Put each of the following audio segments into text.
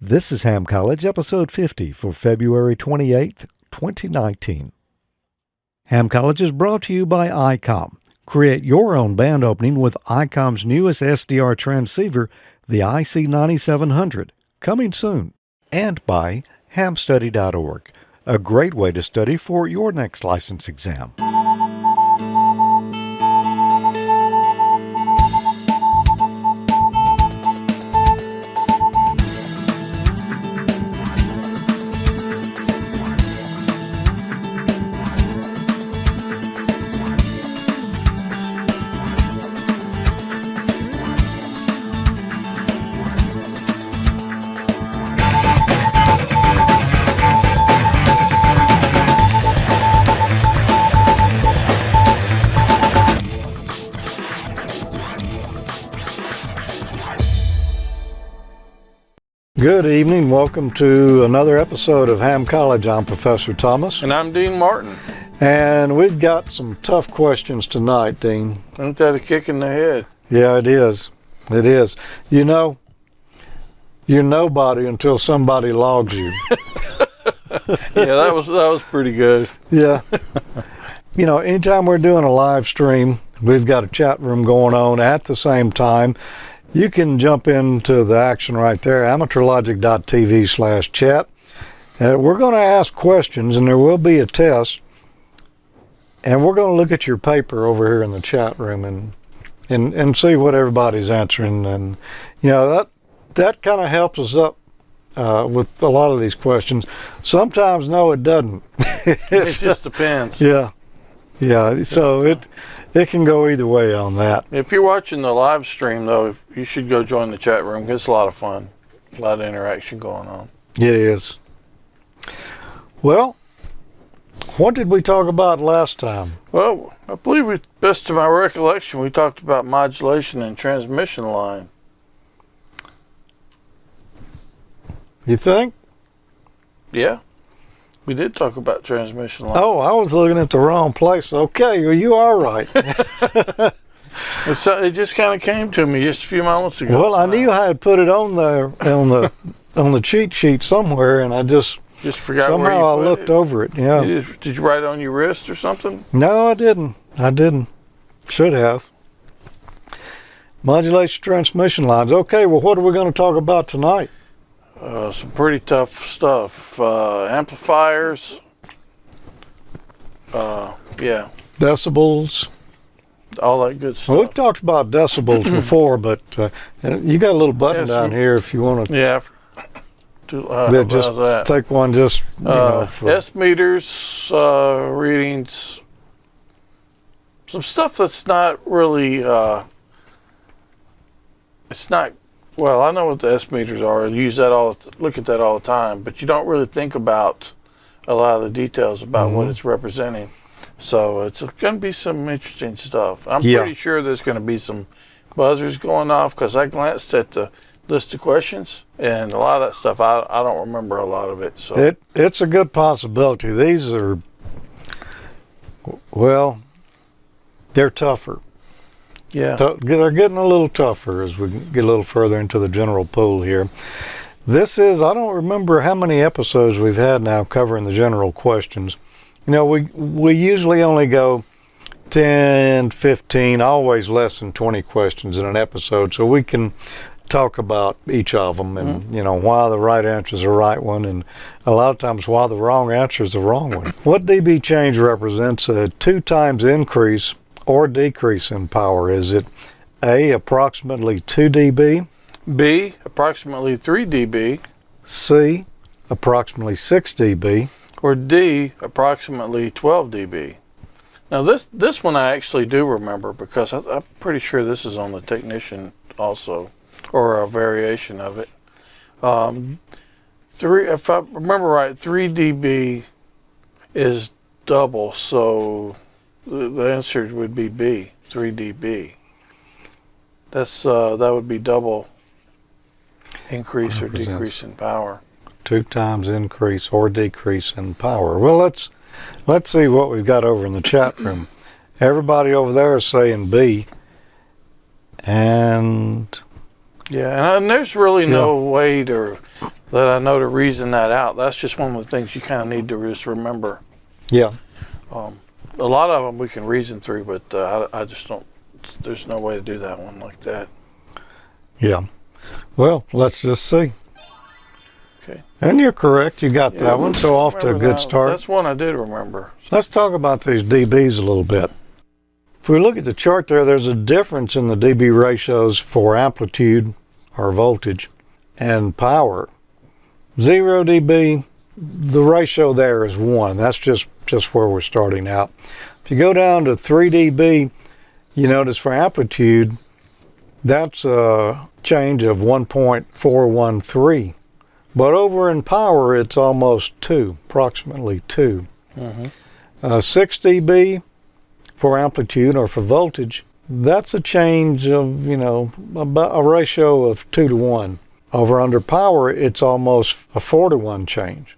This is Ham College, episode 50 for February 28th, 2019. Ham College is brought to you by ICOM. Create your own band opening with ICOM's newest SDR transceiver, the IC9700, coming soon. And by hamstudy.org, a great way to study for your next license exam. Good evening. Welcome to another episode of Ham College. I'm Professor Thomas. And I'm Dean Martin. And we've got some tough questions tonight, Dean. Isn't that a kick in the head? Yeah, it is. It is. You know, you're nobody until somebody logs you. Yeah, that was pretty good. Yeah. You know, anytime we're doing a live stream, we've got a chat room going on at the same time. You can jump into the action right there, AmateurLogic.TV/chat. We're going to ask questions, and there will be a test. And we're going to look at your paper over here in the chat room and see what everybody's answering. And, you know, that kind of helps us up with a lot of these questions. Sometimes, no, it doesn't. It just depends. Yeah. Yeah, so it can go either way on that. If you're watching the live stream, though, you should go join the chat room. It's a lot of fun. A lot of interaction going on. It is. Well, what did we talk about last time? Well, I believe, best to my recollection, we talked about modulation and transmission line. You think? Yeah. We did talk about transmission line. Oh, I was looking at the wrong place. Okay, well, you are right. It just kind of came to me just a few moments ago. Well, I knew I had put it on there on the cheat sheet somewhere, and I just forgot. Somehow I looked over it. Yeah. Did you write it on your wrist or something? No, I didn't. Should have. Modulation transmission lines. Okay, well, what are we going to talk about tonight? Some pretty tough stuff. Amplifiers. Yeah. Decibels. All that good stuff. Well, we've talked about decibels before, but you got a little button down here if you want to. Yeah. Just that? Take one just, for S meters, readings. Some stuff that's not really, it's not. Well, I know what the S meters are. I use that look at that all the time, but you don't really think about a lot of the details about what it's representing. So it's going to be some interesting stuff. I'm pretty sure there's going to be some buzzers going off because I glanced at the list of questions, and a lot of that stuff, I don't remember a lot of it. So it's a good possibility. These are, well, they're tougher. Yeah. They're getting a little tougher as we get a little further into the general pool here. This is, I don't remember how many episodes we've had now covering the general questions. You know, we usually only go 10, 15, always less than 20 questions in an episode, so we can talk about each of them and, you know, why the right answer is the right one, and a lot of times why the wrong answer is the wrong one. What dB change represents a 2 times increase or decrease in power? Is it A, approximately 2 dB? B, approximately 3 dB. C, approximately 6 dB. Or D, approximately 12 dB. Now this one I actually do remember because I'm pretty sure this is on the technician also, or a variation of it. If I remember right, 3 dB is double, so the answer would be B, 3 dB. That would be double increase or decrease in power. 2 times increase or decrease in power. Well, let's see what we've got over in the chat room. Everybody over there is saying B. And yeah, and there's really no way to that I know to reason that out. That's just one of the things you kind of need to just remember. Yeah. A lot of them we can reason through, but I just don't. There's no way to do that one like that. Yeah. Well, let's just see. Okay. And you're correct. You got that one. So off to a good start. That's one I did remember. Let's talk about these dBs a little bit. If we look at the chart there, there's a difference in the dB ratios for amplitude or voltage and power. 0 dB, the ratio there is 1. That's just where we're starting out. If you go down to 3 dB, you notice for amplitude, that's a change of 1.413. But over in power, it's almost 2, approximately 2. 6 dB for amplitude or for voltage, that's a change of, about a ratio of 2 to 1. Over under power, it's almost a 4 to 1 change,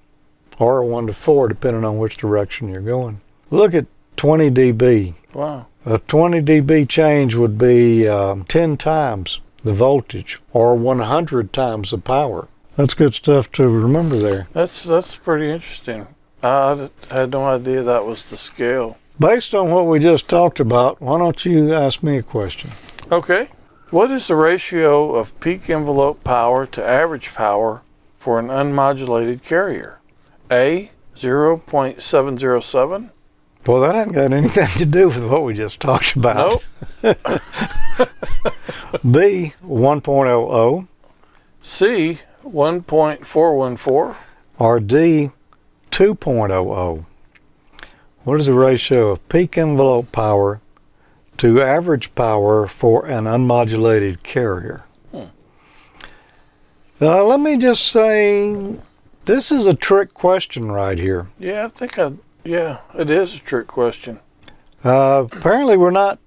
or a 1 to 4, depending on which direction you're going. Look at 20 dB. Wow. A 20 dB change would be 10 times the voltage, or 100 times the power. That's good stuff to remember there. That's pretty interesting. I had no idea that was the scale. Based on what we just talked about, why don't you ask me a question? Okay. What is the ratio of peak envelope power to average power for an unmodulated carrier? A, 0.707. Well, that hasn't got anything to do with what we just talked about. Nope. B, 1.00. C, 1.414. Or D, 2.00. What is the ratio of peak envelope power to average power for an unmodulated carrier? Let me just say, this is a trick question right here. Yeah, I think it is a trick question. Apparently we're not,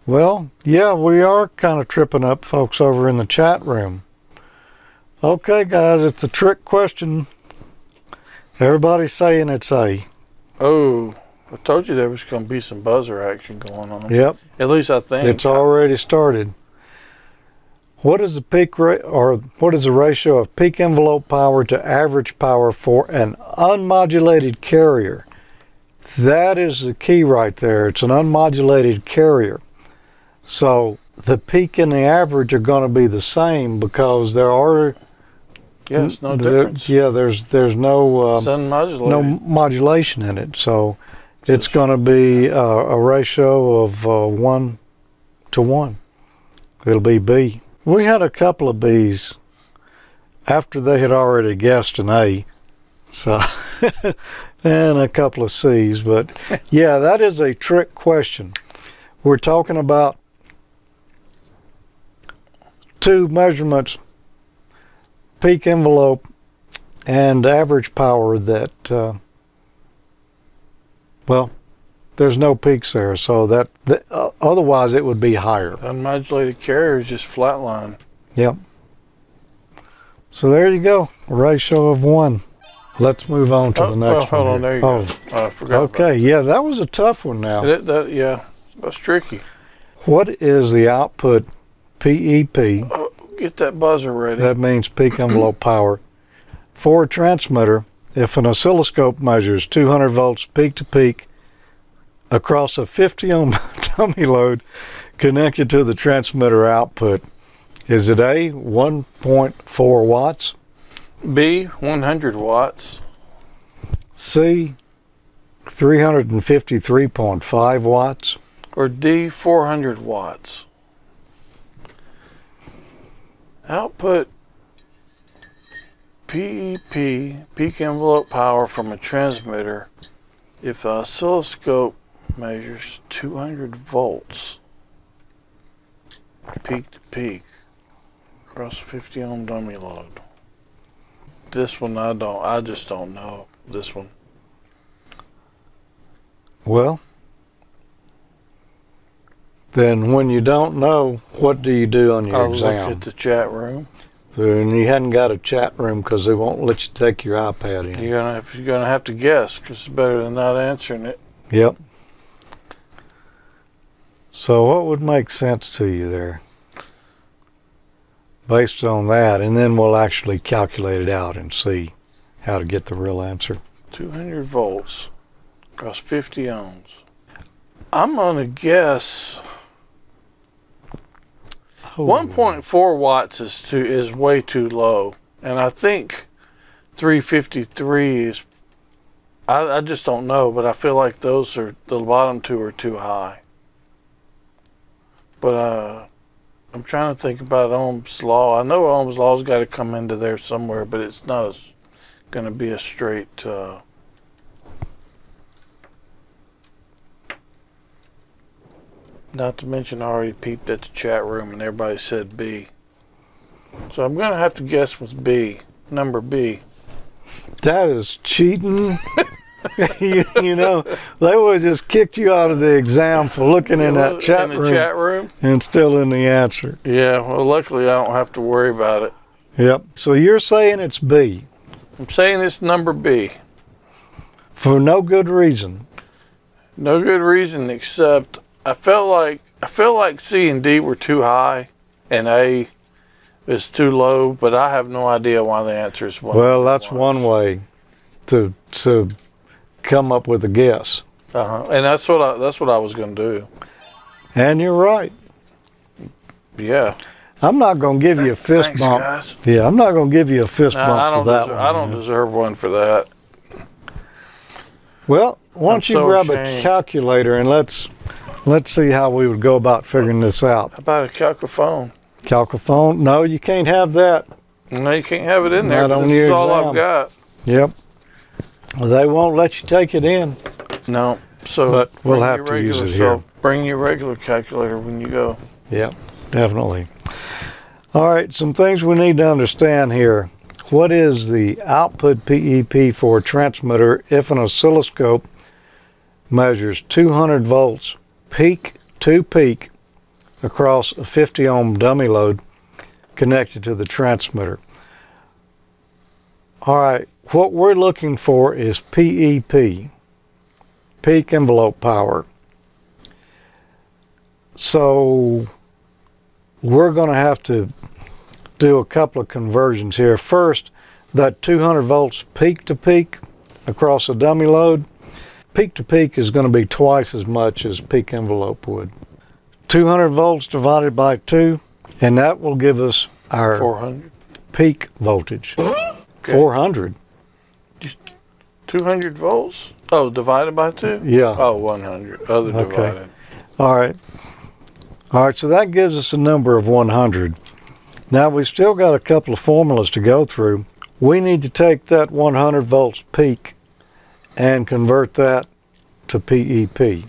well, yeah, we are kind of tripping up folks over in the chat room. Okay, guys, it's a trick question. Everybody's saying it's A. Oh, I told you there was going to be some buzzer action going on. Yep. At least I think. It's already started. What is the what is the ratio of peak envelope power to average power for an unmodulated carrier? That is the key right there. It's an unmodulated carrier. So the peak and the average are going to be the same because there are yes, no difference. There's no no modulation in it. So it's going to be a ratio of 1 to 1. It'll be B. We had a couple of Bs after they had already guessed an A, so and a couple of C's. But yeah, that is a trick question. We're talking about two measurements, peak envelope and average power that, well, there's no peaks there, so that otherwise it would be higher. Unmodulated carrier is just flatline. Yep. So there you go, a ratio of 1. Let's move on to the next one. Hold on, there you go. I forgot. Okay, yeah, that was a tough one now. Yeah, that's tricky. What is the output PEP? Oh, get that buzzer ready. That means peak envelope power. For a transmitter, if an oscilloscope measures 200 volts peak to peak across a 50 ohm dummy load connected to the transmitter output, is it A, 1.4 watts? B, 100 watts. C, 353.5 watts? Or D, 400 watts. Output PEP, peak envelope power from a transmitter, if the oscilloscope measures 200 volts peak to peak across 50 ohm dummy load. This one I just don't know this one. Well, then when you don't know, what do you do on your exam? I'll look at the chat room. And you hadn't got a chat room because they won't let you take your iPad in. You're gonna have to guess because it's better than not answering it. Yep. So what would make sense to you there? based on that, and then we'll actually calculate it out and see how to get the real answer. 200 volts across 50 ohms. I'm gonna guess 1.4 watts is way too low, and I think 353 is. I just don't know, but I feel like those are the bottom two are too high. But I'm trying to think about Ohm's law. I know Ohm's law's got to come into there somewhere, but it's not going to be a straight. Not to mention, I already peeped at the chat room and everybody said B. So I'm going to have to guess with B, number B. That is cheating. you know, they would have just kicked you out of the exam for looking in that chat room and still in the answer. Yeah, well, luckily I don't have to worry about it. Yep. So you're saying it's B? I'm saying it's number B. For no good reason. No good reason except I felt like C and D were too high and A is too low, but I have no idea why the answer is 1. Well, that's one way to come up with a guess. And that's what I was going to do. And you're right. Yeah. I'm not going to give you a fist bump. Guys. Yeah, I'm not going to give you a fist bump for that one. I don't deserve one for that. Well, why don't you grab a calculator and let's see how we would go about figuring this out. How about a calcophone? Calcophone? No, you can't have that. No, you can't have it in there. Not on This is your all exam. I've got. Yep. Well, they won't let you take it in. No. So but we'll have to use it here. So bring your regular calculator when you go. Yep, definitely. All right, some things we need to understand here. What is the output PEP for a transmitter if an oscilloscope measures 200 volts peak to peak across a 50 ohm dummy load connected to the transmitter? All right, what we're looking for is PEP, peak envelope power. So we're going to have to do a couple of conversions here. First, that 200 volts peak to peak across a dummy load, peak to peak is going to be twice as much as peak envelope would. 200 volts divided by 2, and that will give us our 400 peak voltage. Okay. 400. 200 volts? Oh, divided by 2? Yeah. Oh, 100. Other divided. All right. All right, so that gives us a number of 100. Now we've still got a couple of formulas to go through. We need to take that 100 volts peak and convert that to PEP.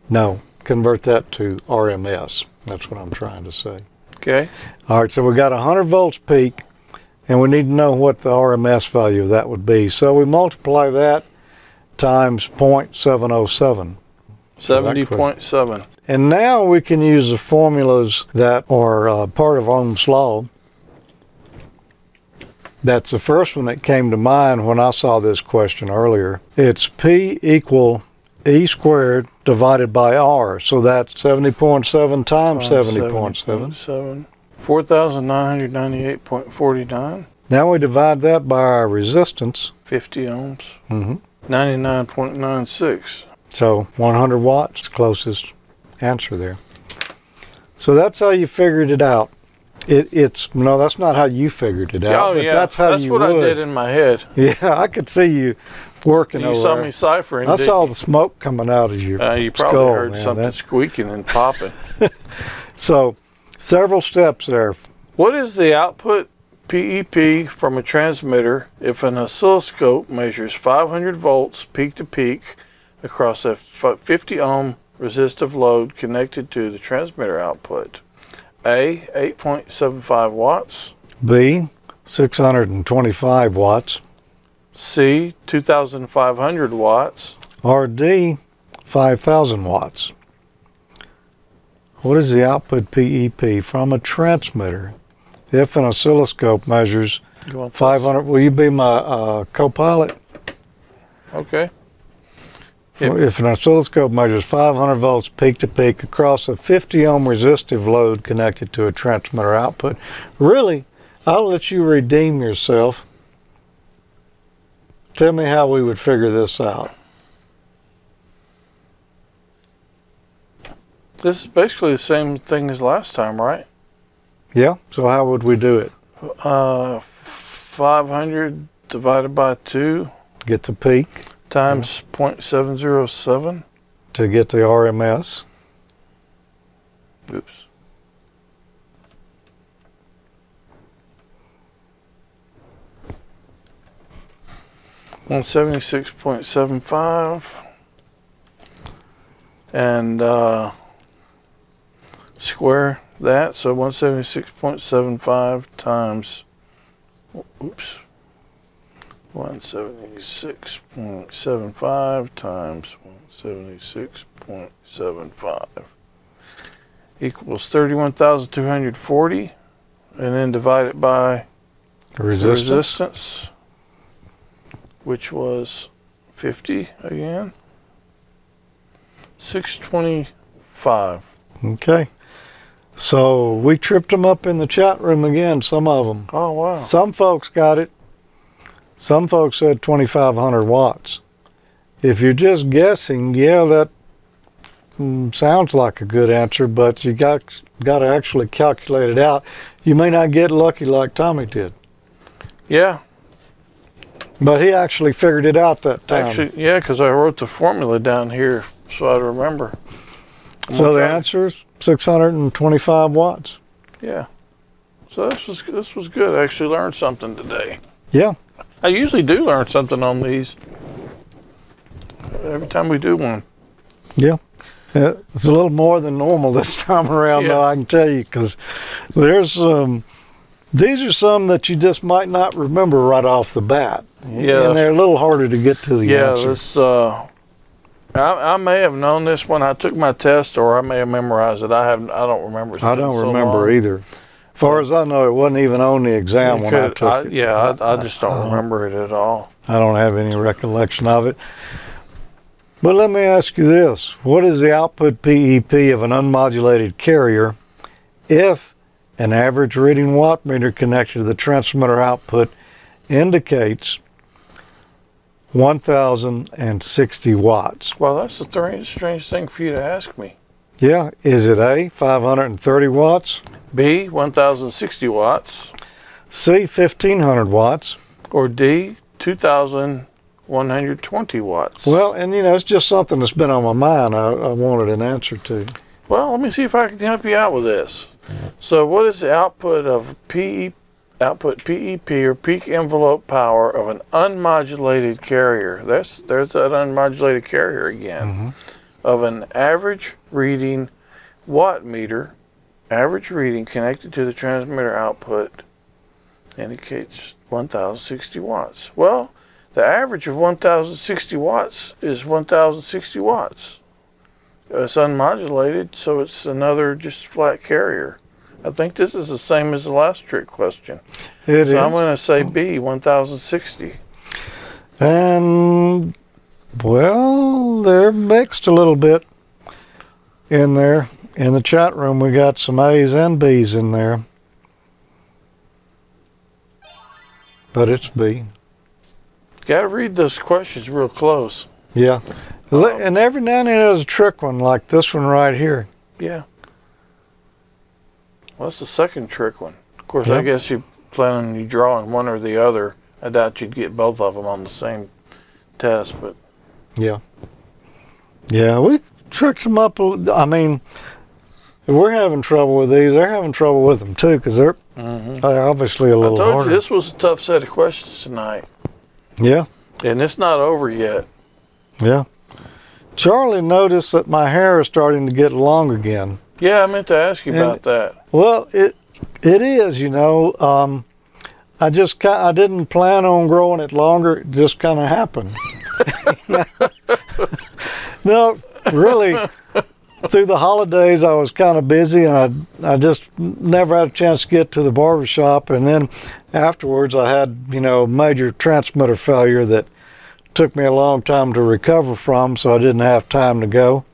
No, convert that to RMS. That's what I'm trying to say. Okay. All right, so we got 100 volts peak, and we need to know what the RMS value of that would be. So we multiply that times 0.707. 70.7. And now we can use the formulas that are part of Ohm's law. That's the first one that came to mind when I saw this question earlier. It's P equal E squared divided by R. So that's 70.7 times 70.7. 4,998.49. Now we divide that by our resistance. 50 ohms. 99.96. So 100 watts, closest answer there. So that's how you figured it out. No, that's not how you figured it out. Oh, but yeah. That's what I did in my head. Yeah, I could see you working over there. You saw me ciphering. I saw the smoke coming out of your You probably skull, heard something squeaking and popping. So, several steps there. What is the output PEP from a transmitter if an oscilloscope measures 500 volts peak to peak across a 50 ohm resistive load connected to the transmitter output? A, 8.75 watts. B, 625 watts. C, 2,500 watts. Or D, 5,000 watts. What is the output PEP from a transmitter if an oscilloscope measures 500? Will you be my co-pilot? Okay. Yep. If an oscilloscope measures 500 volts peak to peak across a 50 ohm resistive load connected to a transmitter output. Really, I'll let you redeem yourself. Tell me how we would figure this out. This is basically the same thing as last time, right? Yeah, so how would we do it? 500 divided by 2 Get the peak times 0.707. to get the RMS. Oops. $176.75 and square that, so 176.75 times 176.75 times 176.75 equals 31,240, and then divide it by the resistance, which was 50 again. 625. Okay. So we tripped them up in the chat room again, some of them. Oh, wow. Some folks got it. Some folks said 2,500 watts. If you're just guessing, yeah, that sounds like a good answer, but you got to actually calculate it out. You may not get lucky like Tommy did. Yeah. But he actually figured it out that time. Actually, yeah, because I wrote the formula down here so I remember. So the answer is 625 watts. Yeah. So this was good. I actually learned something today. Yeah. I usually do learn something on these every time we do one. Yeah. It's a little more than normal this time around, though, I can tell you, because there's these are some that you just might not remember right off the bat. Yeah. And they're a little harder to get to the answer. This, I may have known this when I took my test, or I may have memorized it. I don't remember. I don't remember either. As far as I know, it wasn't even on the exam when I took it. Yeah, I just don't remember it at all. I don't have any recollection of it. But let me ask you this. What is the output PEP of an unmodulated carrier if an average reading watt meter connected to the transmitter output indicates 1,060 watts? Well, that's a strange thing for you to ask me. Yeah. Is it A, 530 watts? B, 1,060 watts. C, 1,500 watts? Or D, 2,120 watts? Well, and you know, it's just something that's been on my mind I wanted an answer to. Well, let me see if I can help you out with this. So what is the output of PEP or peak envelope power of an unmodulated carrier? There's that unmodulated carrier again. Of an average reading watt meter, average reading connected to the transmitter output indicates 1,060 watts. Well, the average of 1,060 watts is 1,060 watts. It's unmodulated, so it's another just flat carrier. I think this is the same as the last trick question. It is. I'm going to say B, 1,060. And, well, they're mixed a little bit in there. In the chat room, we got some A's and B's in there. But it's B. Got to read those questions real close. Yeah. And every now and then there's a trick one, like this one right here. Yeah. Well, that's the second trick one. Of course, Yep. I guess you plan on you drawing one or the other. I doubt you'd get both of them on the same test, but Yeah. Yeah, we tricked them up. I mean, if we're having trouble with these, they're having trouble with them too, because they're obviously a I little told harder. you this was a tough set of questions tonight, Yeah. and it's not over yet. Yeah. Charlie noticed that my hair is starting to get long again. Yeah, I meant to ask you about that. Well, it is, you know. I didn't plan on growing it longer. It just kind of happened. No, really, through the holidays, I was kind of busy, and I just never had a chance to get to the barbershop. And then afterwards, I had, major transmitter failure that took me a long time to recover from, so I didn't have time to go.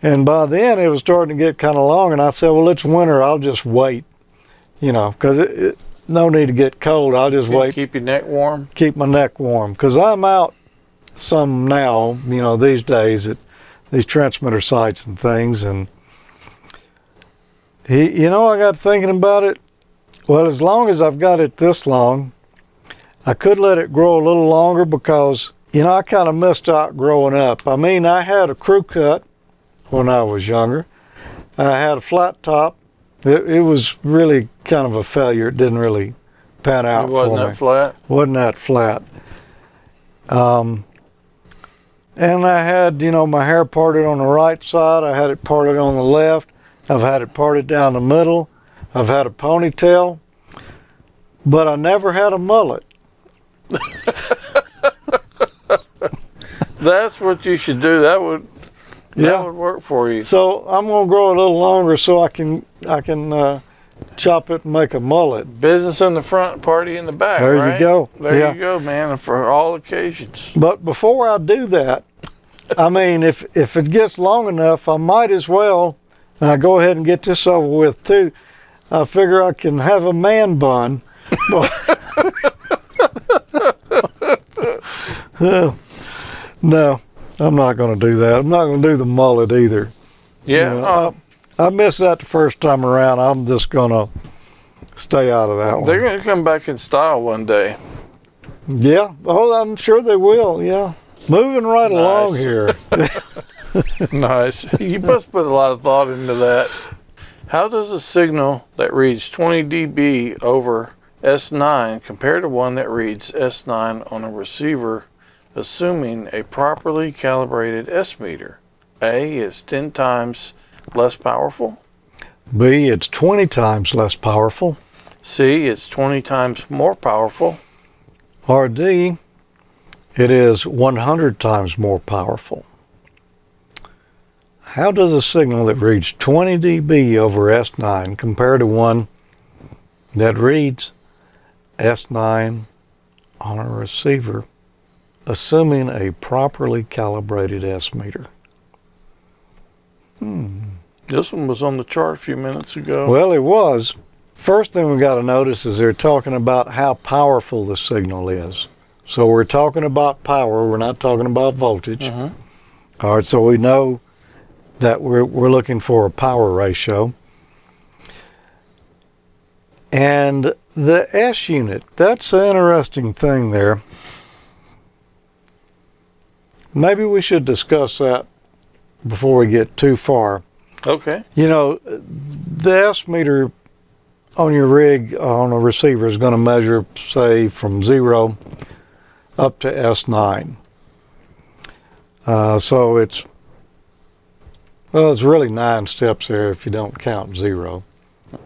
And by then it was starting to get kind of long, and I said, well, it's winter, I'll just wait, you know, because no need to get cold. I'll just wait. Keep your neck warm? Keep my neck warm, because I'm out some now, you know, these days at these transmitter sites and things, and you know, I got thinking about it. Well, as long as I've got it this long, I could let it grow a little longer, because, you know, I kind of missed out growing up. I mean, I had a crew cut when I was younger. I had a flat top. It was really kind of a failure. It didn't really pan out for me. Wasn't that flat? Wasn't that flat. And I had, you know, my hair parted on the right side. I had it parted on the left. I've had it parted down the middle. I've had a ponytail, but I never had a mullet. That's what you should do. That would work for you. So I'm gonna grow a little longer so I can chop it and make a mullet. Business in the front, party in the back. There right? you go. There you go, man. For all occasions. But before I do that, I mean, if it gets long enough, I might as well. And I go ahead and get this over with too. I figure I can have a man bun. No, I'm not going to do that. I'm not going to do the mullet either. Yeah. You know, I missed that the first time around. I'm just going to stay out of that one. They're going to come back in style one day. Yeah. Oh, I'm sure they will. Yeah. Moving right along here. Nice. You must put a lot of thought into that. How does a signal that reads 20 dB over S9 compare to one that reads S9 on a receiver, assuming a properly calibrated S meter? A is 10 times less powerful. B, it's 20 times less powerful. C, it's 20 times more powerful. Or D, it is 100 times more powerful. How does a signal that reads 20 dB over S9 compare to one that reads S9 on a receiver, assuming a properly calibrated S meter? This one was on the chart a few minutes ago. Well, it was. First thing we got to notice is they're talking about how powerful the signal is. So we're talking about power. We're not talking about voltage. All right, so we know that we're looking for a power ratio. And the S unit, that's an interesting thing there. Maybe we should discuss that before we get too far. Okay. You know, the S meter on your rig, on a receiver, is going to measure, say, from 0 up to S9. So it's really 9 steps there if you don't count 0.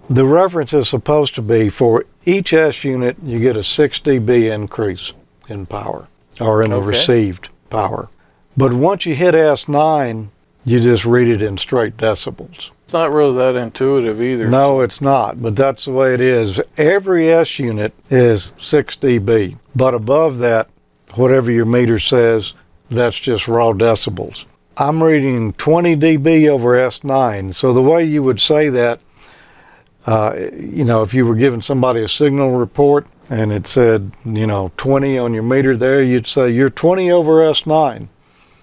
The reference is supposed to be for each S unit, you get a 6 dB increase in power, or in the received power. But once you hit S9, you just read it in straight decibels. It's not really that intuitive either. No, it's not, but that's the way it is. Every S unit is 6 dB, but above that, whatever your meter says, that's just raw decibels. I'm reading 20 dB over S9, so the way you would say that, you know, if you were giving somebody a signal report and it said, you know, 20 on your meter there, you'd say you're 20 over S9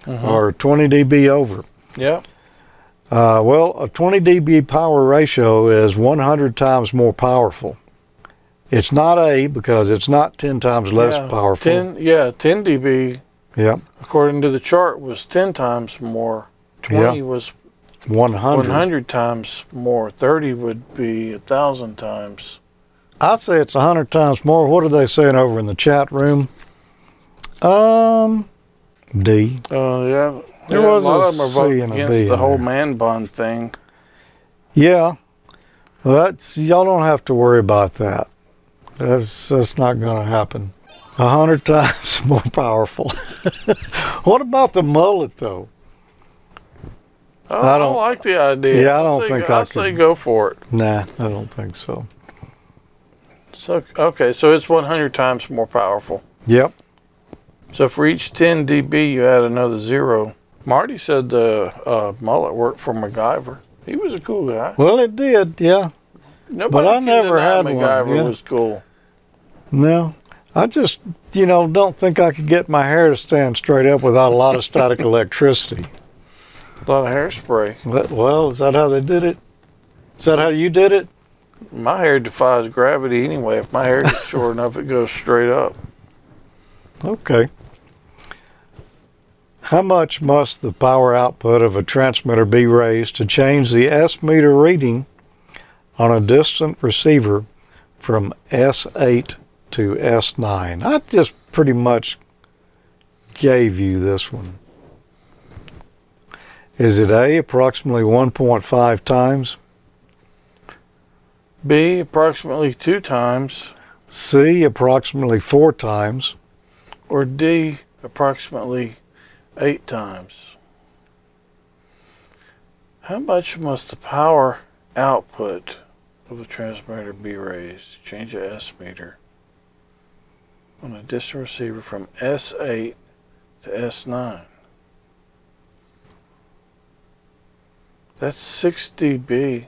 or 20 dB over. Yeah. Well, a 20 dB power ratio is 100 times more powerful. It's not A because it's not 10 times less powerful. 10 dB. Yep. According to the chart, was 10 times more. 20 was 100 times more. 30 would be 1,000 times. I'd say it's 100 times more. What are they saying over in the chat room? D. Yeah. There was a lot of them are C voting and a against B the in whole there. man bun thing. Yeah. Well, y'all don't have to worry about that. That's not going to happen. 100 times more powerful. What about the mullet, though? I don't like the idea. Yeah, I don't think I I'd say go for it. Nah, I don't think so. So okay, so it's 100 times more powerful. Yep. So for each 10 dB, you add another 0. Marty said the mullet worked for MacGyver. He was a cool guy. Well, it did, yeah. Nobody But I can never deny had one, MacGyver yeah. was cool. No, I just, don't think I could get my hair to stand straight up without a lot of static electricity. A lot of hairspray. Well, is that how they did it? Is that how you did it? My hair defies gravity anyway. If my hair gets short enough, it goes straight up. Okay. How much must the power output of a transmitter be raised to change the S meter reading on a distant receiver from S8 to S9? I just pretty much gave you this one. Is it A, approximately 1.5 times? B, approximately 2 times. C, approximately 4 times? Or D, approximately 8 times. How much must the power output of a transmitter be raised to change a S meter on a distant receiver from S8 to S9? That's 6 dB.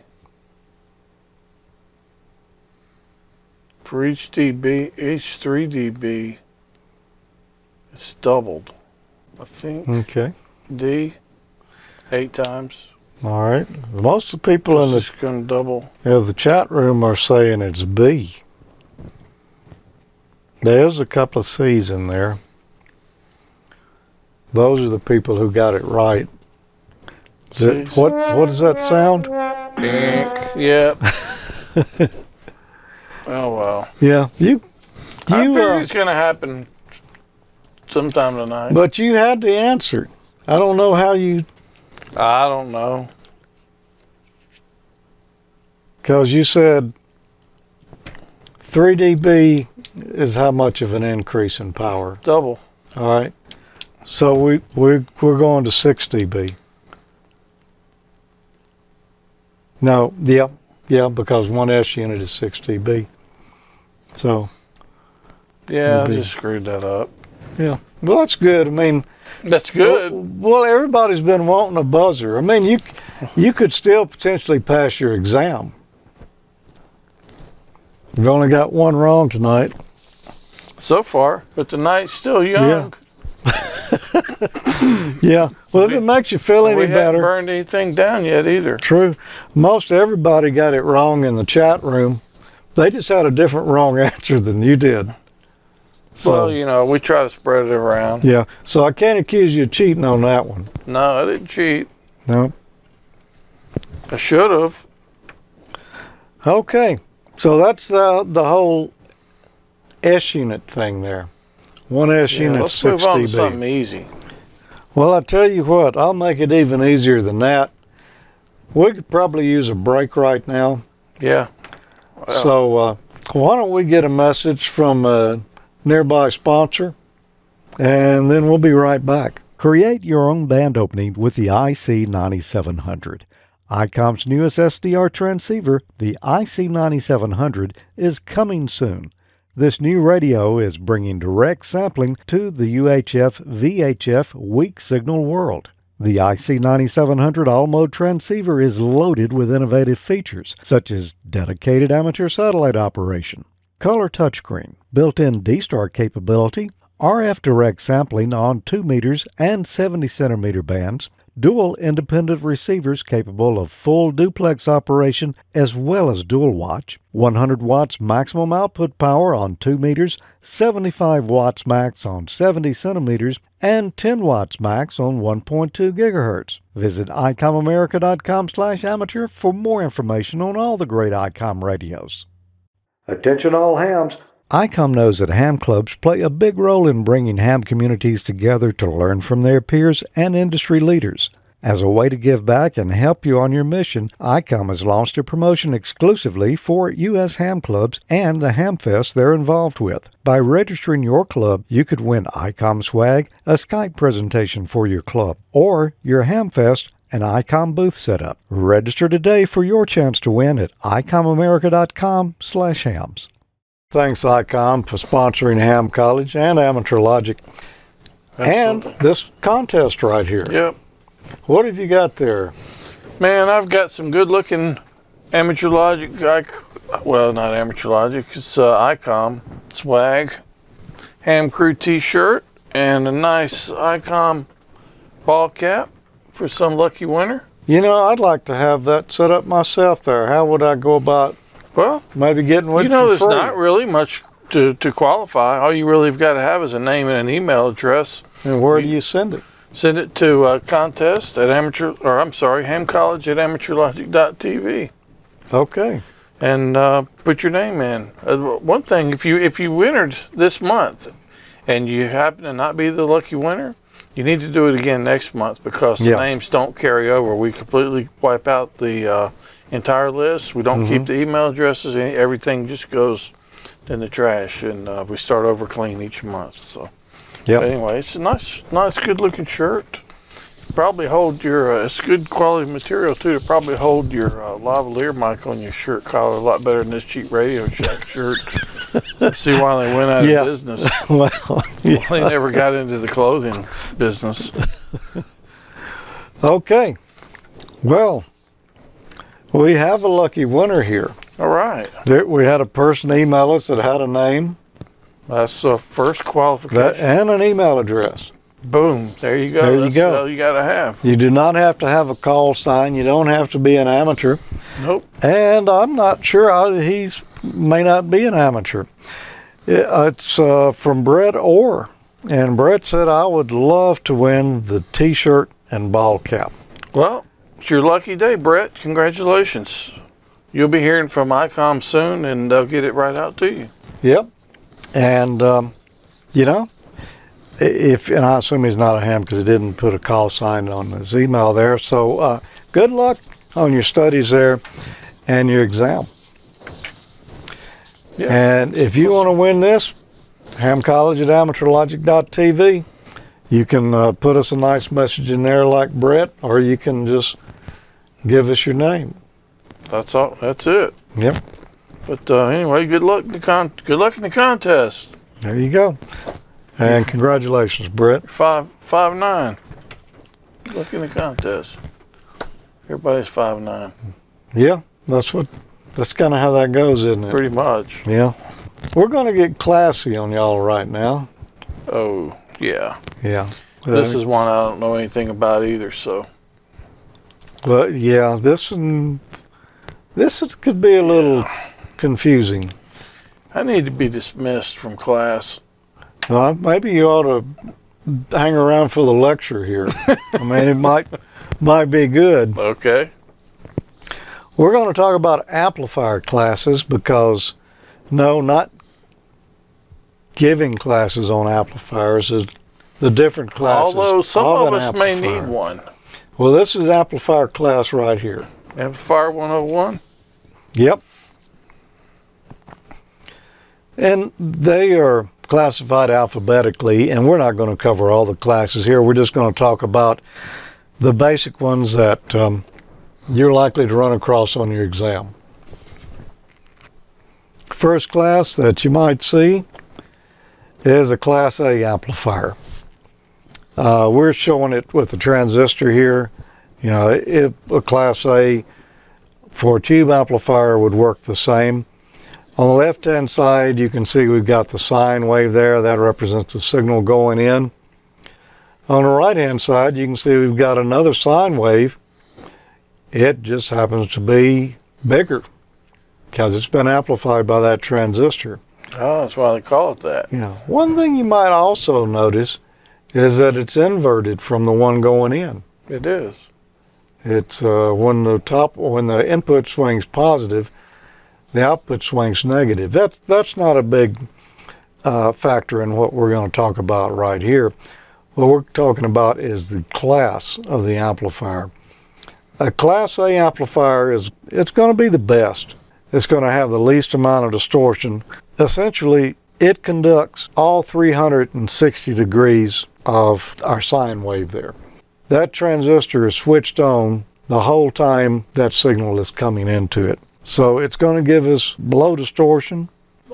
For each 3 dB, it's doubled. I think Okay. D, 8 times. All right. Most of the people in It's just going to double. the chat room are saying it's B. There's a couple of C's in there. Those are the people who got it right. What does that sound? Yep. Oh well. Yeah, I figured it's going to happen sometime tonight. But you had the answer. I don't know how you, I don't know. because you said 3 dB is how much of an increase in power? Double. All right. So we're going to 6 dB. No, yeah, because 1 S unit is 6 dB. So. Yeah, I just screwed that up. Yeah. Well, that's good. I mean, That's good. well, everybody's been wanting a buzzer. I mean, you could still potentially pass your exam. You've only got one wrong tonight. So far, but the night's still young. Yeah. Well, if it makes you feel any We haven't better. burned anything down yet either. True. Most everybody got it wrong in the chat room. They just had a different wrong answer than you did. So, Well, we try to spread it around. yeah. So I can't accuse you of cheating on that one. No, I didn't cheat. No. I should have. Okay. So that's the whole S unit thing there. 1 S unit, Let's 6 move on to dB. something easy. Well, I tell you what, I'll make it even easier than that. We could probably use a break right now. Yeah. Well, So why don't we get a message from a nearby sponsor, and then we'll be right back. Create your own band opening with the IC9700. ICOM's newest SDR transceiver, the IC9700, is coming soon. This new radio is bringing direct sampling to the UHF-VHF weak signal world. The IC9700 all-mode transceiver is loaded with innovative features, such as dedicated amateur satellite operation, color touchscreen, built-in D-Star capability, RF direct sampling on 2 meters and 70 centimeter bands, dual independent receivers capable of full duplex operation as well as dual watch, 100 watts maximum output power on 2 meters, 75 watts max on 70 centimeters, and 10 watts max on 1.2 gigahertz. Visit ICOMAmerica.com/amateur for more information on all the great ICOM radios. Attention all hams. ICOM knows that ham clubs play a big role in bringing ham communities together to learn from their peers and industry leaders. As a way to give back and help you on your mission, ICOM has launched a promotion exclusively for U.S. ham clubs and the ham fest they're involved with. By registering your club, you could win ICOM swag, a Skype presentation for your club, or your ham fest, an ICOM booth setup. Register today for your chance to win at ICOMAmerica.com/hams. Thanks, ICOM, for sponsoring Ham College and Amateur Logic. And this contest right here. Yep. What have you got there? Man, I've got some good-looking AmateurLogic, well, not AmateurLogic, it's ICOM swag, Ham Crew t-shirt, and a nice ICOM ball cap for some lucky winner. You know, I'd like to have that set up myself there. How would I go about Well, maybe getting one you know, for there's free? not really much to qualify. All you really have got to have is a name and an email address. And where do you send it? Send it to contest at hamcollege at AmateurLogic.TV. Okay. And put your name in. One thing, if you entered this month and you happen to not be the lucky winner, you need to do it again next month because the names don't carry over. We completely wipe out the entire list. We don't keep the email addresses. Everything just goes in the trash, and we start over clean each month. So, anyway, it's a nice, good-looking shirt. Probably hold your. It's good quality material too. To probably hold your lavalier mic on your shirt collar a lot better than this cheap Radio Shack shirt. See why they went out of business. Well, they never got into the clothing business. Okay. Well, we have a lucky winner here. All right. We had a person email us that had a name. That's the first qualification. And an email address. Boom. There you go. There you That's go. all you got to have. You do not have to have a call sign. You don't have to be an amateur. Nope. And I'm not sure. He may not be an amateur. It's from Brett Orr. And Brett said, I would love to win the T-shirt and ball cap. Well, it's your lucky day, Brett. Congratulations. You'll be hearing from ICOM soon, and they'll get it right out to you. Yep. And, you know, and I assume he's not a ham because he didn't put a call sign on his email there. So good luck on your studies there and your exam. Yeah. And if you want to win this, Ham College at AmateurLogic.TV, you can put us a nice message in there like Brett, or you can just give us your name. That's all. That's it. Yep. But anyway, good luck in the contest. There you go. And congratulations, Brett. 5'9". Look in the contest. Everybody's 5'9". Yeah, that's kind of how that goes, isn't it? Pretty much. Yeah. We're going to get classy on y'all right now. Oh, yeah. Yeah. This is one I don't know anything about either, so. But yeah, this could be a little confusing. I need to be dismissed from class. Well, maybe you ought to hang around for the lecture here. I mean, it might be good. Okay. We're going to talk about amplifier classes because, no, not giving classes on amplifiers, is the different classes. Although some of us may amplifier. need one. Well, this is amplifier class right here. Amplifier 101? Yep. And they are classified alphabetically, and we're not going to cover all the classes here. We're just going to talk about the basic ones that you're likely to run across on your exam. First class that you might see is a Class A amplifier. We're showing it with the transistor here. You know, a Class A for a tube amplifier would work the same. On the left-hand side, you can see we've got the sine wave there. That represents the signal going in. On the right-hand side, you can see we've got another sine wave. It just happens to be bigger because it's been amplified by that transistor. Oh, that's why they call it that. Yeah. One thing you might also notice is that it's inverted from the one going in. It is. It's when the input swings positive, the output swings negative. That's not a big factor in what we're going to talk about right here. What we're talking about is the class of the amplifier. A Class A amplifier it's going to be the best. It's going to have the least amount of distortion. Essentially, it conducts all 360 degrees of our sine wave there. That transistor is switched on the whole time that signal is coming into it. So it's going to give us low distortion.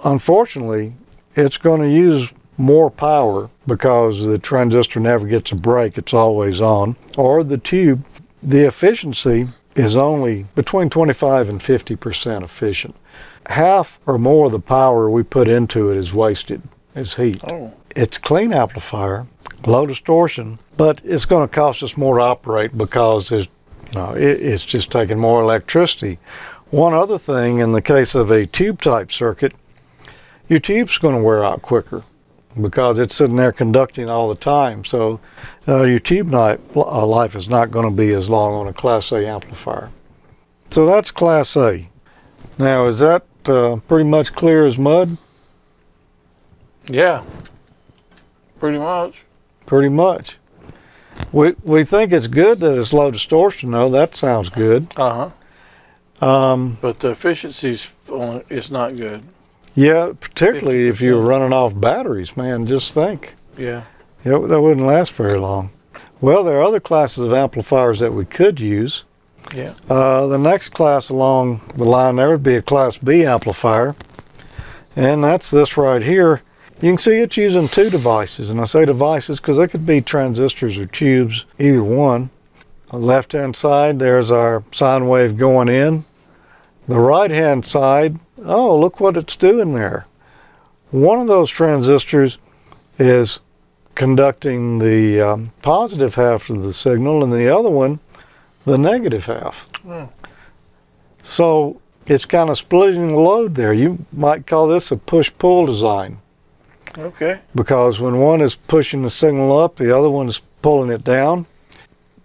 Unfortunately, it's going to use more power because the transistor never gets a break, it's always on, or the tube, the efficiency is only between 25 and 50% efficient. Half or more of the power we put into it is wasted as heat. Oh. It's a clean amplifier, low distortion, but it's going to cost us more to operate because it's just taking more electricity. One other thing, in the case of a tube type circuit, your tube's going to wear out quicker because it's sitting there conducting all the time. So your tube life is not going to be as long on a Class A amplifier. So that's Class A. Now, is that pretty much clear as mud? Yeah, pretty much. Pretty much. We think it's good that it's low distortion, though. That sounds good. But the efficiency's it's not good. Yeah, particularly 50%. if you're running off batteries, man. Just think. Yeah. That wouldn't last very long. Well, there are other classes of amplifiers that we could use. Yeah. The next class along the line there would be a Class B amplifier. And that's this right here. You can see it's using two devices. And I say devices because they could be transistors or tubes, either one. On the left-hand side, there's our sine wave going in. The right-hand side, oh, look what it's doing there. One of those transistors is conducting the positive half of the signal, and the other one, the negative half. Mm. So it's kind of splitting the load there. You might call this a push-pull design. Okay. Because when one is pushing the signal up, the other one is pulling it down.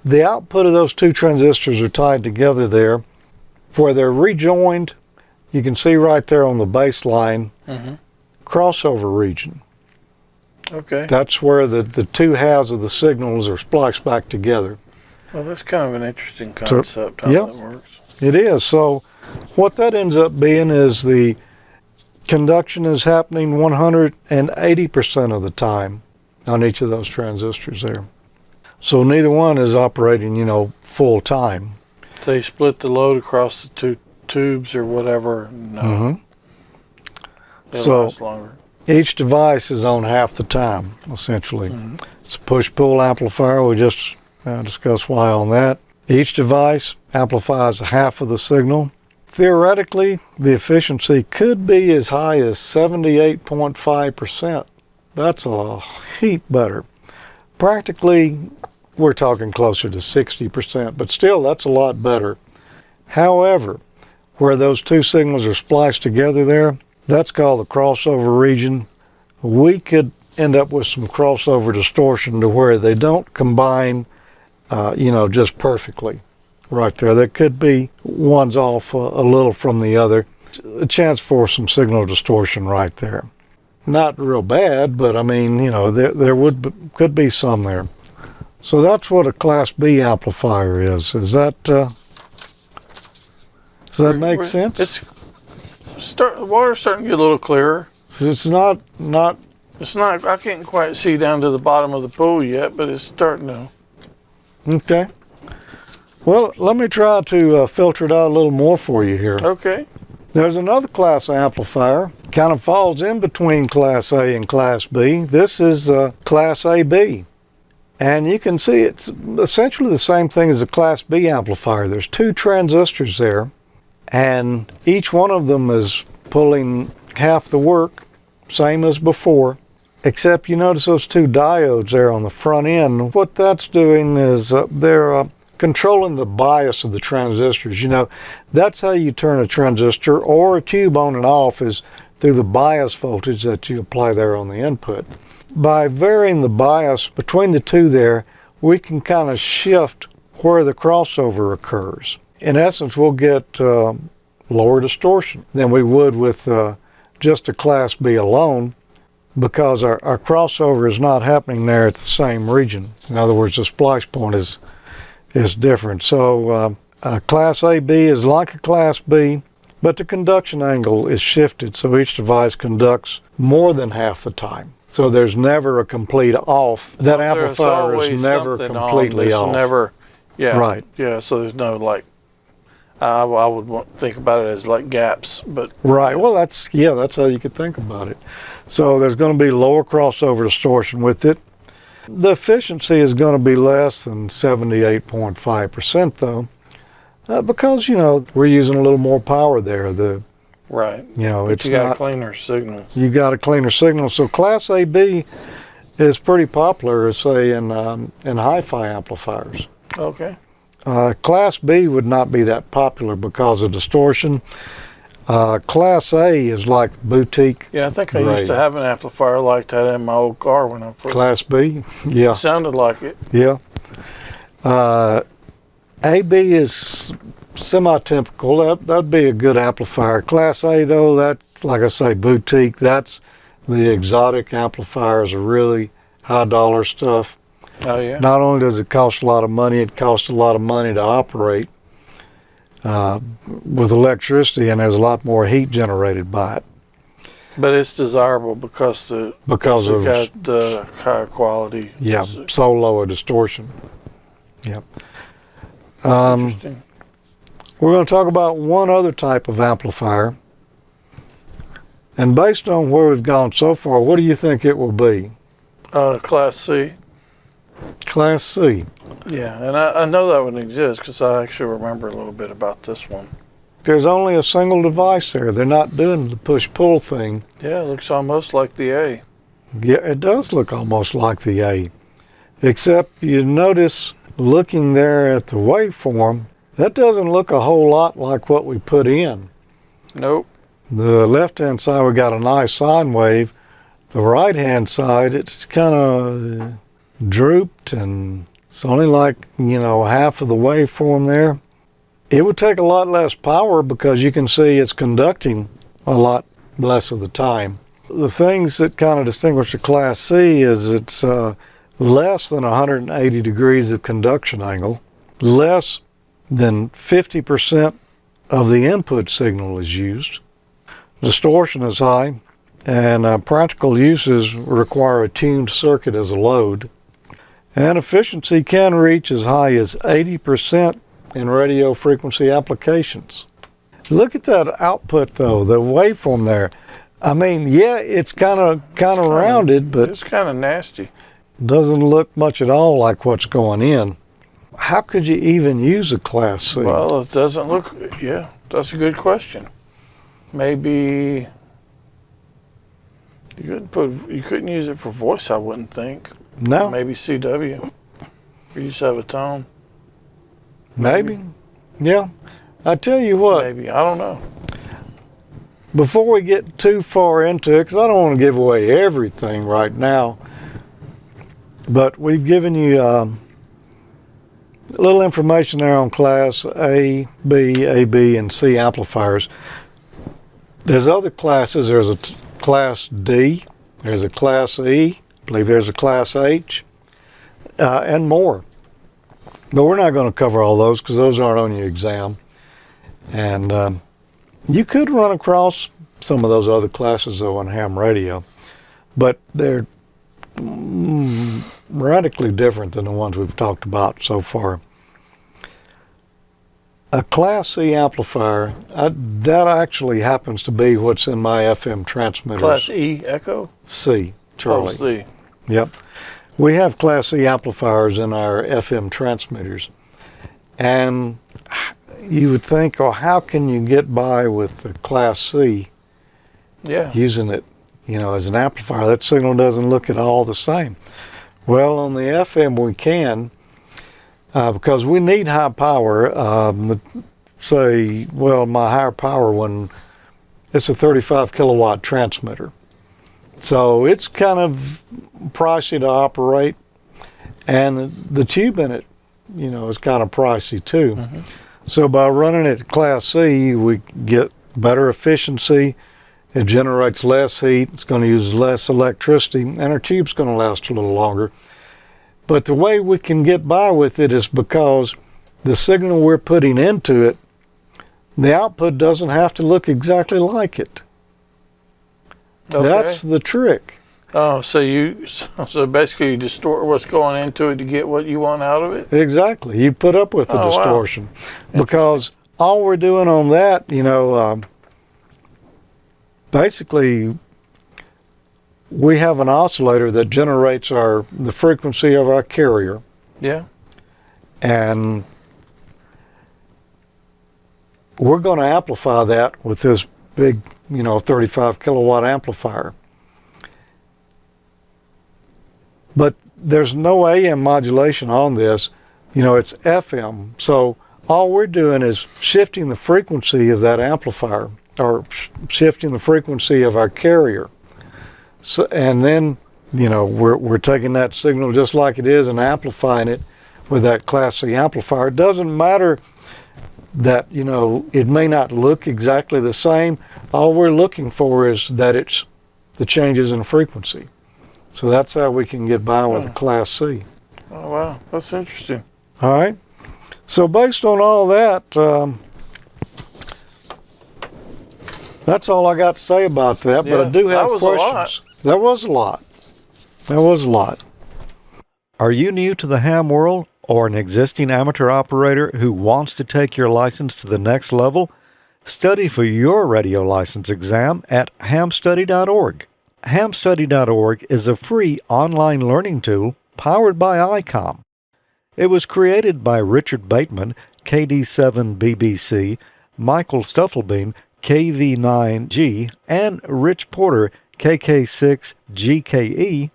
The output of those two transistors are tied together there. Where they're rejoined, you can see right there on the baseline, crossover region. Okay. That's where the two halves of the signals are spliced back together. Well, that's kind of an interesting concept, how yep. that works. It is. So what that ends up being is the conduction is happening 180% of the time on each of those transistors there. So neither one is operating, full time. So you split the load across the two tubes or whatever. No. So lasts longer. Each device is on half the time, essentially. It's a push-pull amplifier. We just discussed why on that. Each device amplifies half of the signal. Theoretically, the efficiency could be as high as 78.5%. That's a heap better. Practically, we're talking closer to 60%, but still, that's a lot better. However, where those two signals are spliced together there, that's called the crossover region. We could end up with some crossover distortion to where they don't combine, just perfectly right there. There could be one's off a little from the other. A chance for some signal distortion right there. Not real bad, but I mean, there could be some there. So that's what a Class B amplifier is. Does that make sense? The water's starting to get a little clearer. It's not. It's not. I can't quite see down to the bottom of the pool yet, but it's starting to. Okay. Well, let me try to filter it out a little more for you here. Okay. There's another class amplifier. Kind of falls in between Class A and Class B. This is Class AB. And you can see it's essentially the same thing as a Class B amplifier. There's two transistors there, and each one of them is pulling half the work, same as before, except you notice those two diodes there on the front end. What that's doing is they're controlling the bias of the transistors. That's how you turn a transistor or a tube on and off, is through the bias voltage that you apply there on the input. By varying the bias between the two there, we can kind of shift where the crossover occurs. In essence, we'll get lower distortion than we would with just a Class B alone, because our crossover is not happening there at the same region. In other words, the splice point is different. So Class AB is like a Class B, but the conduction angle is shifted, so each device conducts more than half the time. So there's never a complete off. That amplifier is never completely off. Never, yeah. Right. Yeah, so there's no I would think about it as like gaps, but. Right, well that's how you could think about it. So there's going to be lower crossover distortion with it. The efficiency is going to be less than 78.5% though, because, you know, we're using a little more power there. Right. You know, But it's you got not, a cleaner signal. you got a cleaner signal. So Class AB is pretty popular, say, in hi-fi amplifiers. Okay. Class B would not be that popular because of distortion. Class A is like boutique. Yeah, I think I grade. used to have an amplifier like that in my old car when I first. Class B, yeah, It sounded like it. yeah. AB is semi-typical. That'd be a good amplifier. Class A though, that's like I say, boutique. That's the exotic amplifiers, are really high dollar stuff. Oh yeah. Not only does it cost a lot of money, it costs a lot of money to operate with electricity, and there's a lot more heat generated by it. But it's desirable because Because it of got the higher quality. yeah, music. so low a distortion. Yep. Interesting. We're going to talk about one other type of amplifier. And based on where we've gone so far, what do you think it will be? Class C. Class C. Yeah, and I know that one exists because I actually remember a little bit about this one. There's only a single device there. They're not doing the push-pull thing. Yeah, it looks almost like the A. Yeah, it does look almost like the A. Except you notice looking there at the waveform, that doesn't look a whole lot like what we put in. Nope. The left-hand side, we got a nice sine wave. The right-hand side, it's kind of drooped, and it's only like, you know, half of the waveform there. It would take a lot less power because you can see it's conducting a lot less of the time. The things that kind of distinguish the Class C is it's less than 180 degrees of conduction angle, less than 50% of the input signal is used. Distortion is high, and practical uses require a tuned circuit as a load. And efficiency can reach as high as 80% in radio frequency applications. Look at that output though, the waveform there. I mean, yeah, it's kind of rounded, but It's kind of nasty. doesn't look much at all like what's going in. How could you even use a Class C? Well, it doesn't look. Yeah, that's a good question. Maybe you couldn't use it for voice. I wouldn't think. No, Maybe CW. You just have a tone. maybe. Yeah. I tell you what, Maybe, I don't know. before we get too far into it, because I don't want to give away everything right now, but we've given you a little information there on Class A, B, AB, and C amplifiers. There's other classes. There's a Class D, there's a Class E, I believe there's a Class H, and more. But we're not going to cover all those because those aren't on your exam. And you could run across some of those other classes though on ham radio, but they're radically different than the ones we've talked about so far. A Class C amplifier, that actually happens to be what's in my FM transmitters. Class E Echo. C, Charlie. Oh, C. Yep. We have Class C amplifiers in our FM transmitters. And you would think, oh, how can you get by with the Class C Yeah. using it, you know, as an amplifier? That signal doesn't look at all the same. Well, on the FM we can, because we need high power. Say, well, my higher power one, it's a 35 kilowatt transmitter. So it's kind of pricey to operate, and the tube in it, you know, is kind of pricey too. Mm-hmm. So by running it Class C, we get better efficiency. It generates less heat. It's going to use less electricity, and our tube's going to last a little longer. But the way we can get by with it is because the signal we're putting into it, the output doesn't have to look exactly like it. Okay. That's the trick. Oh, so basically you distort what's going into it to get what you want out of it? Exactly. You put up with the Oh, wow. distortion. Because all we're doing on that, you know, basically we have an oscillator that generates the frequency of our carrier, Yeah. and we're going to amplify that with this big, 35 kilowatt amplifier. But there's no AM modulation on this. It's FM. So all we're doing is shifting the frequency of that amplifier, or shifting the frequency of our carrier. So, and then, we're taking that signal just like it is and amplifying it with that Class C amplifier. It doesn't matter that, it may not look exactly the same. All we're looking for is that it's the changes in frequency. So that's how we can get by with the Class C. Oh, wow. That's interesting. All right. So based on all that, that's all I got to say about that. But I do have questions. That was a lot. That was a lot. Are you new to the ham world or an existing amateur operator who wants to take your license to the next level? Study for your radio license exam at hamstudy.org. Hamstudy.org is a free online learning tool powered by ICOM. It was created by Richard Bateman, KD7BBC, Michael Stufflebeam, KV9G, and Rich Porter, KK6GKE,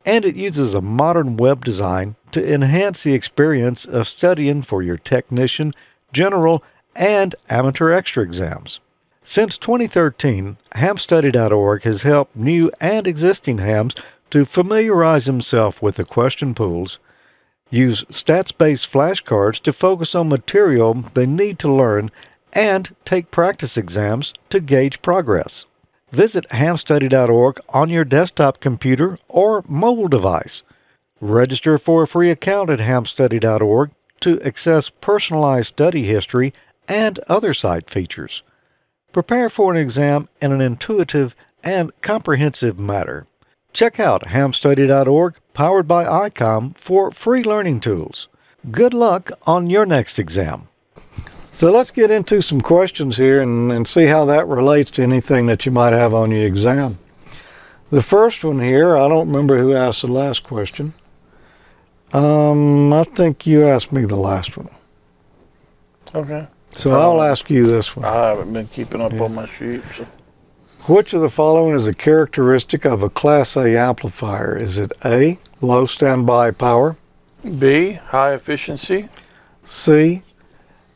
and it uses a modern web design to enhance the experience of studying for your technician, general, and amateur extra exams. Since 2013, hamstudy.org has helped new and existing hams to familiarize themselves with the question pools, use stats-based flashcards to focus on material they need to learn, and take practice exams to gauge progress. Visit hamstudy.org on your desktop computer or mobile device. Register for a free account at hamstudy.org to access personalized study history and other site features. Prepare for an exam in an intuitive and comprehensive manner. Check out hamstudy.org, powered by ICOM, for free learning tools. Good luck on your next exam. So let's get into some questions here and see how that relates to anything that you might have on your exam. The first one here, I don't remember who asked the last question. I think you asked me the last one. Okay. So I'll ask you this one. I haven't been keeping up on my sheet. So. Which of the following is a characteristic of a Class A amplifier? Is it A, low standby power? B, high efficiency? C,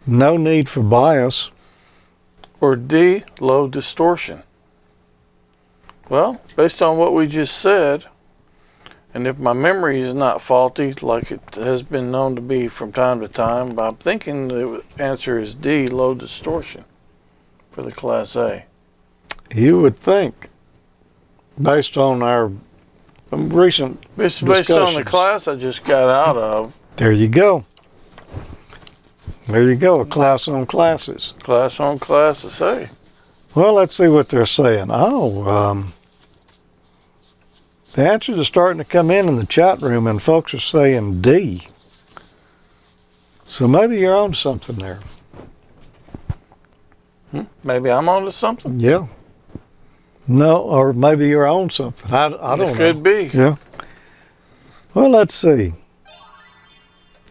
no need for bias? Or D, low distortion? Well, based on what we just said, and if my memory is not faulty like it has been known to be from time to time, I'm thinking the answer is D, low distortion for the Class A. You would think, based on our recent Based discussions. on the class I just got out of. There you go. There you go, a class on classes. Class on classes, hey. Well, let's see what they're saying. The answers are starting to come in the chat room, and folks are saying D. So maybe you're on something there. Maybe I'm onto something? Yeah. No, or maybe you're on something. I don't know. It could be. Yeah. Well, let's see.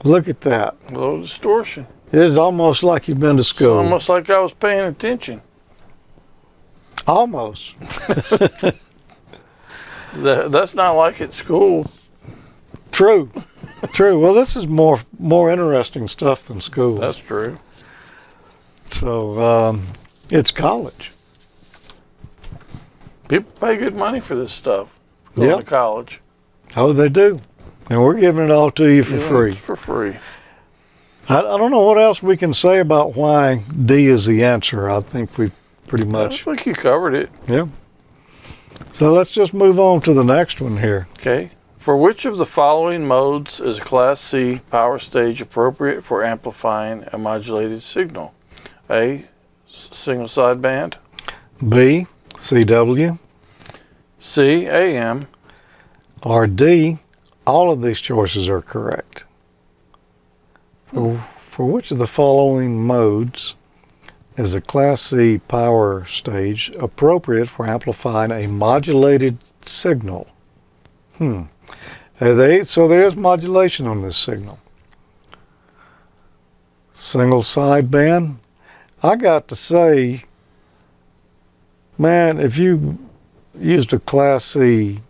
Look at that. Low distortion. It is almost like you've been to It's school. almost like I was paying attention. Almost. That's not like at school. True. True. Well, this is more interesting stuff than school. That's true. So it's college. People pay good money for this stuff. Going to college. Oh, they do. And we're giving it all to you for free. For free. I don't know what else we can say about why D is the answer. I think we pretty I much. think you covered it. Yeah. So let's just move on to the next one here. Okay. For which of the following modes is a Class C power stage appropriate for amplifying a modulated signal? A, single sideband. B, CW. C, AM. Or D, all of these choices are correct. For which of the following modes is a Class C power stage appropriate for amplifying a modulated signal. So there's modulation on this signal. Single sideband. I got to say, man, if you used a Class C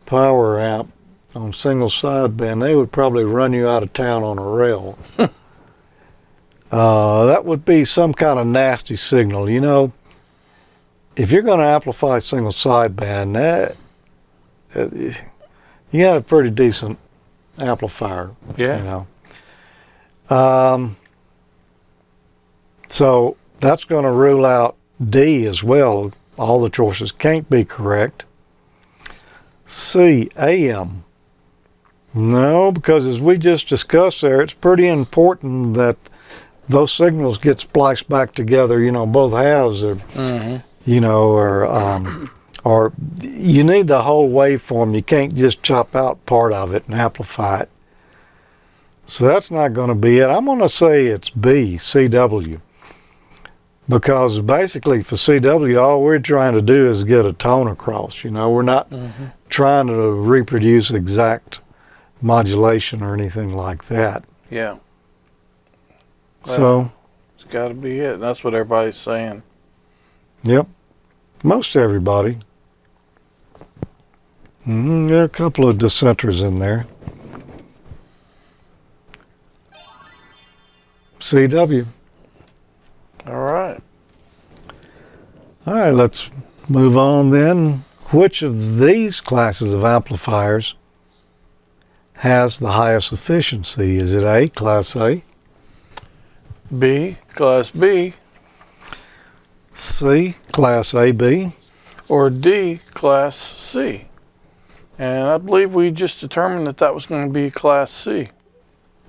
power amp on single sideband, they would probably run you out of town on a rail. That would be some kind of nasty signal. You know, if you're going to amplify single sideband, you got a pretty decent amplifier. Yeah. You know. So that's going to rule out D as well. All the choices can't be correct. C, AM. No, because as we just discussed there, it's pretty important that those signals get spliced back together. You know, both halves are, you know, or you need the whole waveform. You can't just chop out part of it and amplify it. So that's not going to be it. I'm going to say it's B, CW. Because basically for CW, all we're trying to do is get a tone across. You know, we're not trying to reproduce exact modulation or anything like that. Yeah. Well, So it's got to be it. That's what everybody's saying. Yep. Most everybody. There are a couple of dissenters in there. CW. All right. All right, let's move on then. Which of these classes of amplifiers has the highest efficiency? Is it A, Class A? B, Class B. C, Class AB? Or D, Class C. And I believe we just determined that that was going to be Class C.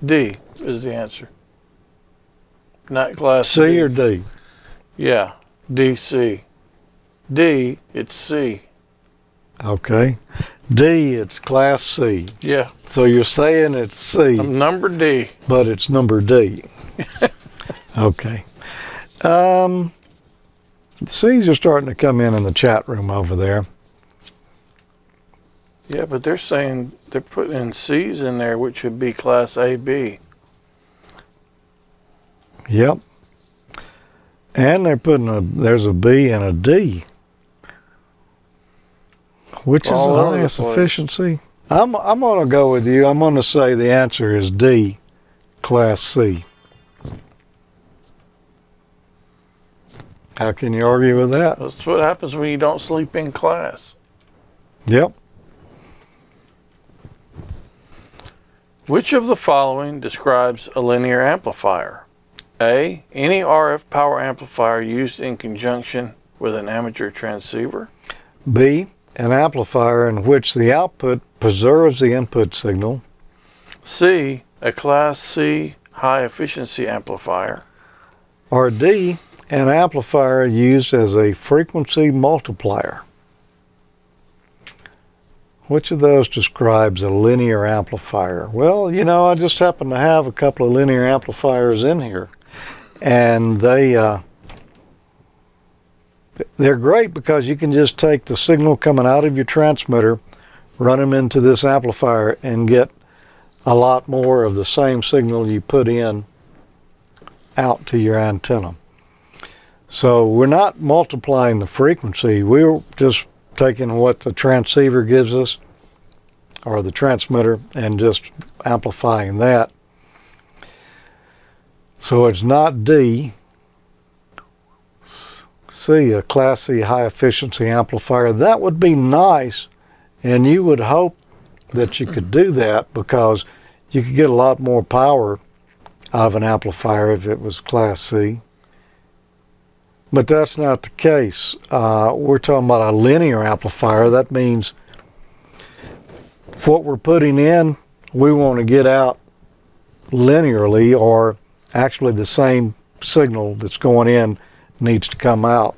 D is the answer. Not Class C D. or D? Yeah, DC. D, it's C. Okay. D, it's Class C. Yeah. So you're saying it's C, Number D. but it's number D. Okay. C's are starting to come in the chat room over there. Yeah, but they're saying they're putting in C's in there, which would be Class AB. Yep. And they're putting there's a B and a D. Which is All the over the highest place. efficiency? I'm going to go with you. I'm going to say the answer is D, Class C. How can you argue with that? That's what happens when you don't sleep in class. Yep. Which of the following describes a linear amplifier? A, any RF power amplifier used in conjunction with an amateur transceiver. B, an amplifier in which the output preserves the input signal. C, a Class C high efficiency amplifier. Or D, an amplifier used as a frequency multiplier. Which of those describes a linear amplifier? Well, you know, I just happen to have a couple of linear amplifiers in here. And they're great because you can just take the signal coming out of your transmitter, run them into this amplifier, and get a lot more of the same signal you put in out to your antenna. So we're not multiplying the frequency. We're just taking what the transceiver gives us, or the transmitter, and just amplifying that. So it's not D. C, a Class C high efficiency amplifier. That would be nice, and you would hope that you could do that because you could get a lot more power out of an amplifier if it was Class C. But that's not the case. We're talking about a linear amplifier. That means what we're putting in, we want to get out linearly, or actually the same signal that's going in needs to come out.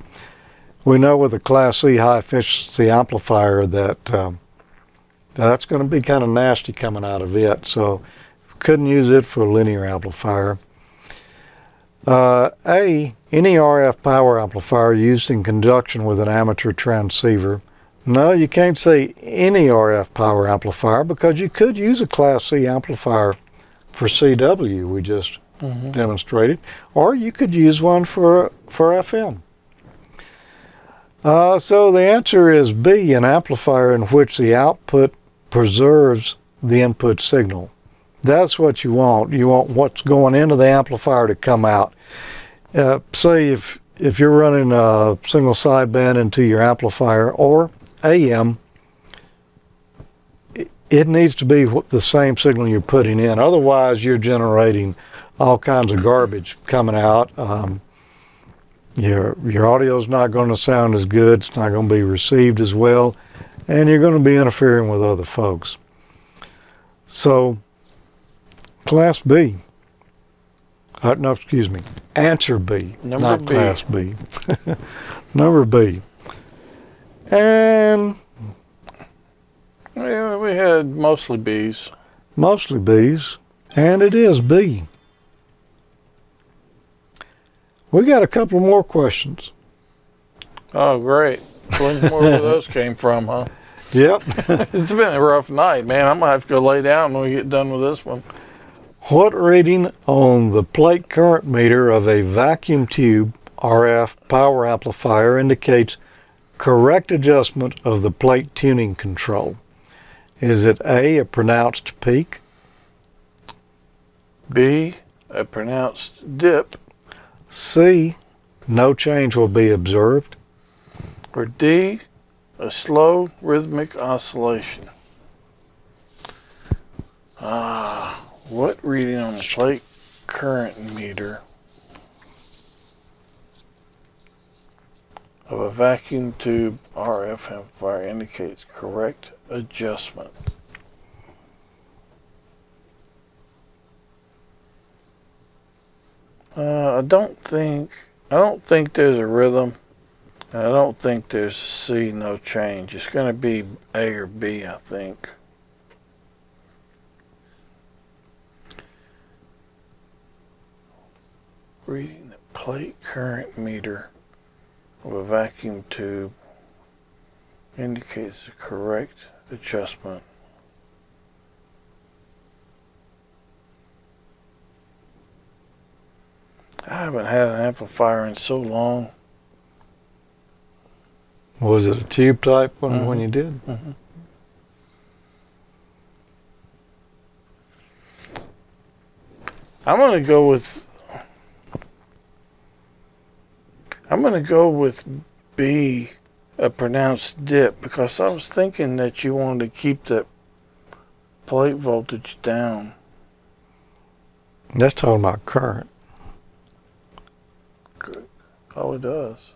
We know with a Class C high efficiency amplifier that that's going to be kind of nasty coming out of it. So couldn't use it for a linear amplifier. A, any RF power amplifier used in conjunction with an amateur transceiver. No, you can't say any RF power amplifier because you could use a Class C amplifier for CW we just demonstrated, or you could use one for FM. So the answer is B, an amplifier in which the output preserves the input signal. That's what you want. You want what's going into the amplifier to come out. Say if you're running a single sideband into your amplifier or AM, it needs to be the same signal you're putting in. Otherwise, you're generating all kinds of garbage coming out. Your audio's not going to sound as good. It's not going to be received as well, and you're going to be interfering with other folks. So, Class B. No, excuse me. Answer B, not B. Class B. Number B. And yeah, we had mostly B's. Mostly B's, and it is B. We got a couple more questions. Oh, great. Plenty more where those came from, huh? Yep. It's been a rough night, man. I'm going to have to go lay down when we get done with this one. What reading on the plate current meter of a vacuum tube RF power amplifier indicates correct adjustment of the plate tuning control? Is it A, a pronounced peak? B, a pronounced dip? C, no change will be observed? Or D, a slow rhythmic oscillation? What reading on the plate current meter of a vacuum tube RF amplifier indicates correct adjustment? I don't think there's a rhythm, and I don't think there's C, no change. It's going to be A or B, I think. Reading the plate current meter of a vacuum tube indicates the correct adjustment. I haven't had an amplifier in so long. Was it a tube type when you did? Mm-hmm. I'm going to go with B, a pronounced dip, because I was thinking that you wanted to keep that plate voltage down. That's talking about current. Good. Oh, it does.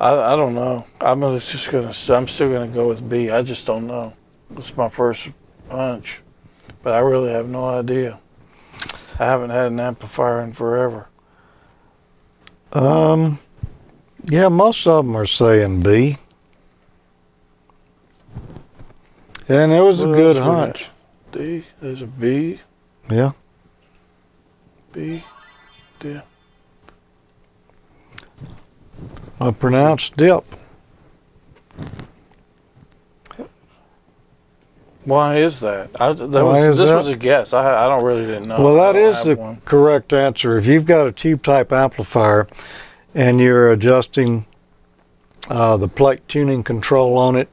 I don't know. I'm still gonna go with B. I just don't know. It's my first hunch, but I really have no idea. I haven't had an amplifier in forever. Yeah, most of them are saying B. And it was a What good else we got? hunch. D. There's a B. Yeah. B. D. A pronounced dip. Why is that? Why is this that? was a guess. I don't really didn't know. Well, I that don't is have the one. correct answer. If you've got a tube type amplifier and you're adjusting the plate tuning control on it,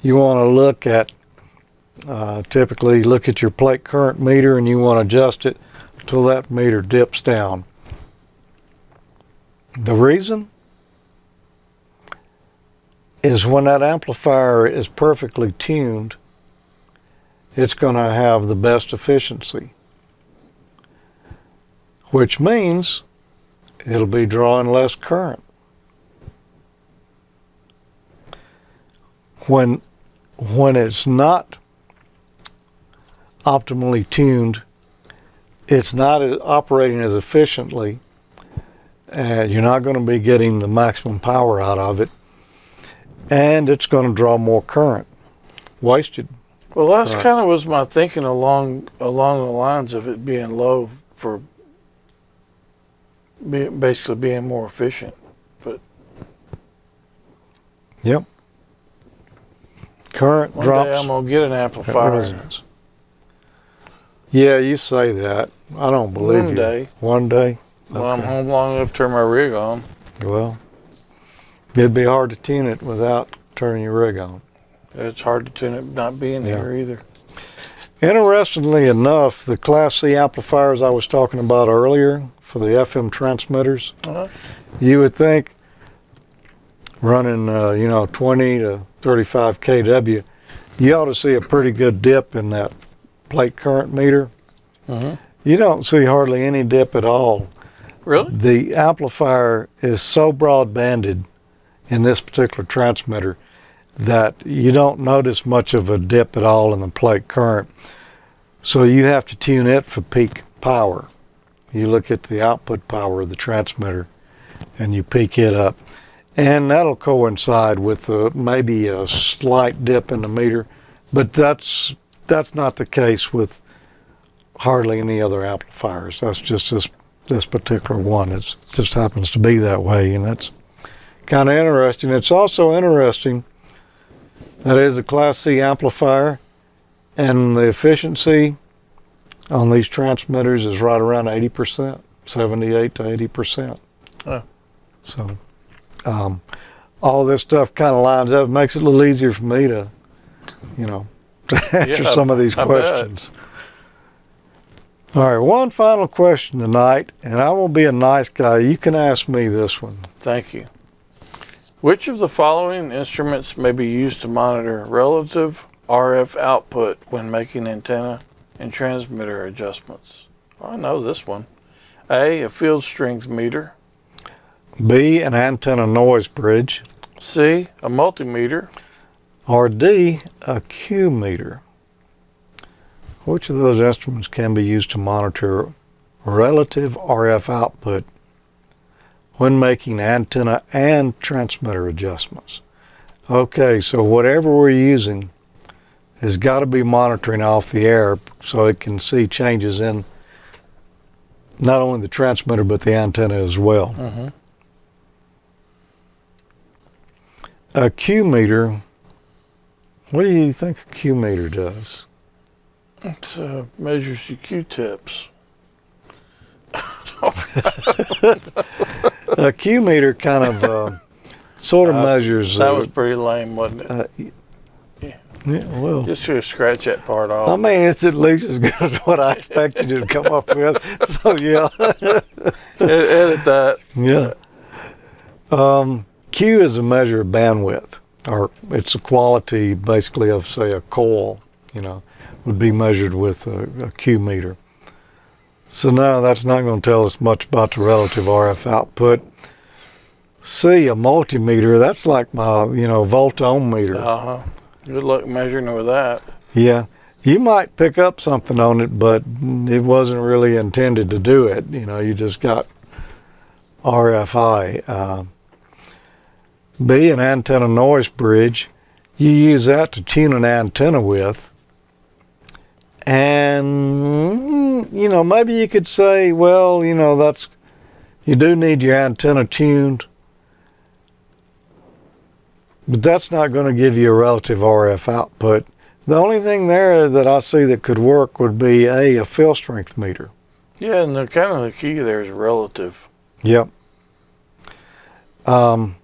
you want to look at, typically look at your plate current meter, and you want to adjust it until that meter dips down. The reason is when that amplifier is perfectly tuned, it's going to have the best efficiency, which means it'll be drawing less current. When it's not optimally tuned, it's not operating as efficiently, and you're not going to be getting the maximum power out of it, and it's going to draw more current, wasted. Well, that's Right. kind of was my thinking along the lines of it being low for basically being more efficient. But Yep. Current one drops day I'm gonna get an at amplifier. resonance. Yeah, you say that. I don't believe One you. day. One day? When I'm Okay. home long enough to turn my rig on. Well, it'd be hard to tune it without turning your rig on. It's hard to tune it not being Yeah. here either. Interestingly enough, the Class C amplifiers I was talking about earlier for the FM transmitters, Uh-huh. you would think running, 20 to 35 kW, you ought to see a pretty good dip in that plate current meter. Uh-huh. You don't see hardly any dip at all. Really? The amplifier is so broad-banded in this particular transmitter that you don't notice much of a dip at all in the plate current. So you have to tune it for peak power. You look at the output power of the transmitter and you peak it up. And that'll coincide with maybe a slight dip in the meter, but that's not the case with hardly any other amplifiers. That's just this particular one. It just happens to be that way, and that's kind of interesting. It's also interesting that it is a Class C amplifier, and the efficiency on these transmitters is right around 80%, 78 to 80%. Oh. So all this stuff kind of lines up. It makes it a little easier for me to, to answer some of these questions. All right, one final question tonight, and I will be a nice guy. You can ask me this one. Thank you. Which of the following instruments may be used to monitor relative RF output when making antenna and transmitter adjustments? I know this one. A field strength meter. B, an antenna noise bridge. C, a multimeter. Or D, a Q meter. Which of those instruments can be used to monitor relative RF output when making antenna and transmitter adjustments? Okay, so whatever we're using has got to be monitoring off the air so it can see changes in not only the transmitter but the antenna as well. Mm-hmm. A Q meter, what do you think a Q meter does? It measures your Q-tips. A Q meter kind of sort of measures. That was pretty lame, wasn't it? Yeah, well, Just to scratch that part off. I mean, it's at least as good as what I expected you to come up with. So yeah, Edit that. yeah. Q is a measure of bandwidth, or it's a quality basically of, say, a coil. Would be measured with a Q meter. So no, that's not going to tell us much about the relative RF output. C, a multimeter, that's like my, volt ohm meter. Uh-huh. Good luck measuring with that. Yeah, you might pick up something on it, but it wasn't really intended to do it. You just got RFI. B, an antenna noise bridge. You use that to tune an antenna with. And, maybe you could say, well, you do need your antenna tuned, but that's not going to give you a relative RF output. The only thing there that I see that could work would be a field strength meter. Yeah, and the key there is relative. Yep. So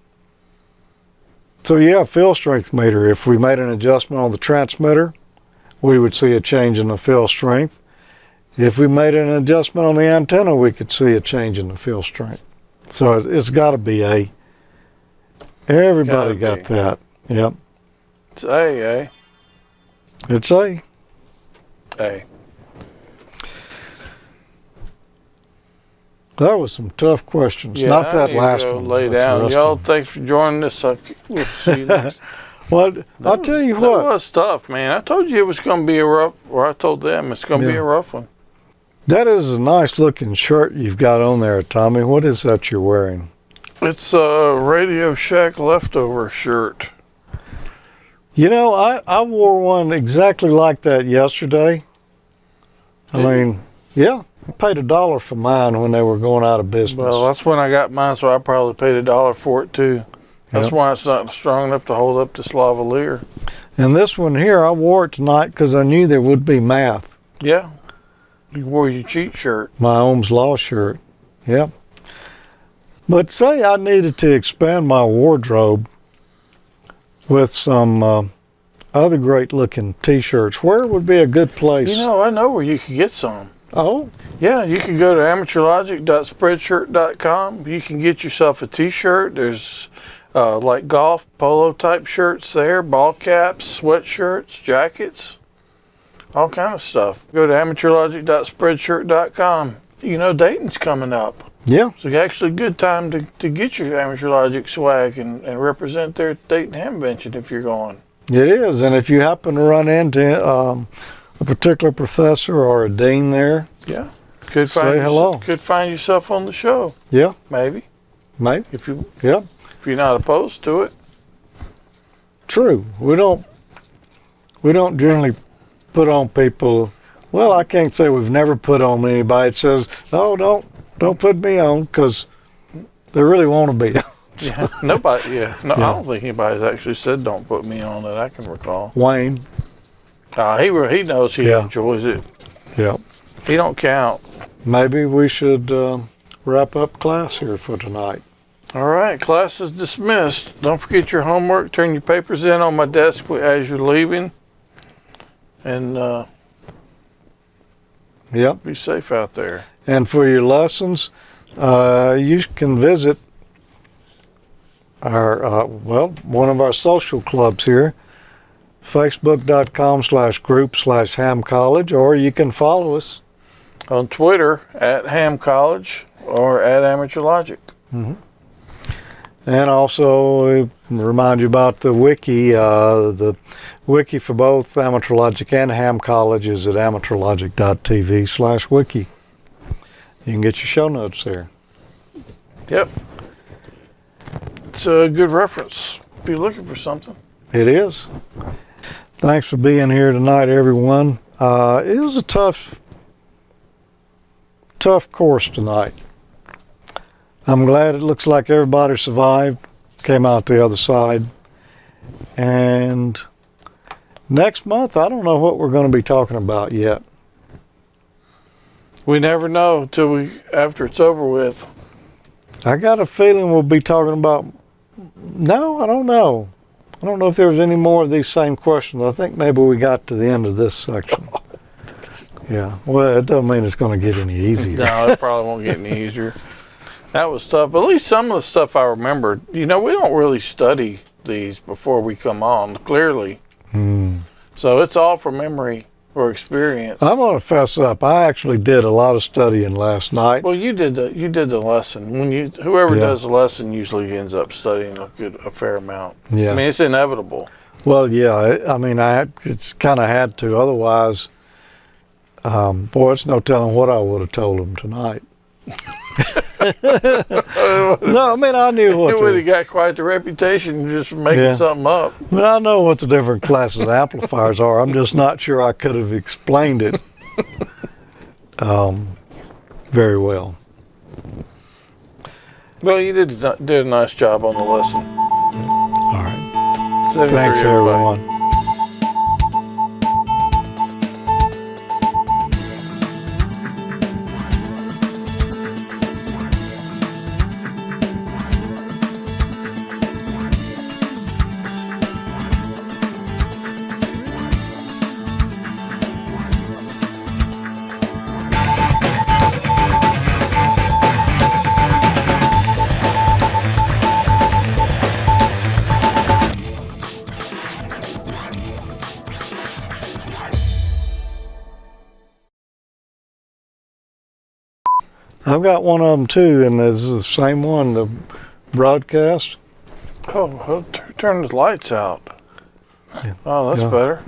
yeah, field strength meter. If we made an adjustment on the transmitter, we would see a change in the field strength. If we made an adjustment on the antenna, we could see a change in the field strength. So it's got to be A. Everybody got that. Yep. It's A, eh? It's A. A. That was some tough questions. Yeah, Not that I need last to go one. lay but the down. rest Y'all, of them. thanks for joining us. We'll see you next. Well, I'll tell you That what. was tough, man. I told you it was going to be a rough, or I told them it's going to be Yeah. a rough one. That is a nice looking shirt you've got on there, Tommy. What is that you're wearing? It's a Radio Shack leftover shirt. I wore one exactly like that yesterday. I Did you? mean, yeah. I paid $1 for mine when they were going out of business. Well, that's when I got mine, so I probably paid $1 for it too. That's Yep. why it's not strong enough to hold up this lavalier. And this one here, I wore it tonight because I knew there would be math. Yeah. You wore your cheat shirt. My Ohm's Law shirt. Yep. But say I needed to expand my wardrobe with some other great looking t-shirts. Where would be a good place? You know, I know where you could get some. Oh, Yeah, you can go to AmateurLogic.TV. You can get yourself a t-shirt. There's like golf polo type shirts there, ball caps, sweatshirts, jackets, all kind of stuff. Go to AmateurLogic.TV. You know, Dayton's coming up. yeah. It's actually a good time to get your Amateur Logic swag and represent there at Dayton Hamvention if you're going. It is. And if you happen to run into a particular professor or a dean there, Yeah. Could say hello. Could find yourself on the show, yeah, maybe, mate. if you're Yeah, not opposed to it. true. We don't generally put on people. Well, I can't say we've never put on anybody that says, "Oh, don't put me on," because they really want to be. Yeah, nobody. Yeah, no, Yeah. I don't think anybody's actually said "don't put me on" that I can recall. Wayne. He knows he Yeah. enjoys it. Yeah. He don't count. Maybe we should wrap up class here for tonight. All right, class is dismissed. Don't forget your homework. Turn your papers in on my desk as you're leaving, and Yep. be safe out there. And for your lessons, you can visit our one of our social clubs here, facebook.com/group/hamcollege, or you can follow us On Twitter at Ham College or at Amateur Logic. And also remind you about the wiki. The wiki for both Amateur Logic and Ham College is at AmateurLogic.TV/wiki. You can get your show notes there. Yep. It's a good reference if you're looking for something. It is. Thanks for being here tonight, everyone. It was a tough course tonight. I'm glad it looks like everybody survived, came out the other side. And next month, I don't know what we're going to be talking about yet. We never know until after it's over with. I got a feeling we'll be talking about, no, I don't know. I don't know if there was any more of these same questions. I think maybe we got to the end of this section. Yeah, well, it doesn't mean it's going to get any easier. No, it probably won't get any easier. That was tough. But at least some of the stuff I remembered. You know, we don't really study these before we come on, clearly. So it's all from memory or experience. I'm going to fess up. I actually did a lot of studying last night. Well, you did the lesson. Whoever Yeah. does the lesson usually ends up studying a fair amount. Yeah. I mean, it's inevitable. Well, yeah. I mean, it's kind of had to. Otherwise, boy, it's no telling what I would have told them tonight. No, I mean, I knew what You would have got quite the reputation just for making Yeah. something up. I mean, I know what the different classes of amplifiers are. I'm just not sure I could have explained it very well. Well, you did a nice job on the lesson. All right. 73, Thanks, everybody. everyone. I've got one of them too, and this is the same one, the broadcast. Oh, turn the lights out. Yeah. Oh, that's Yeah. better.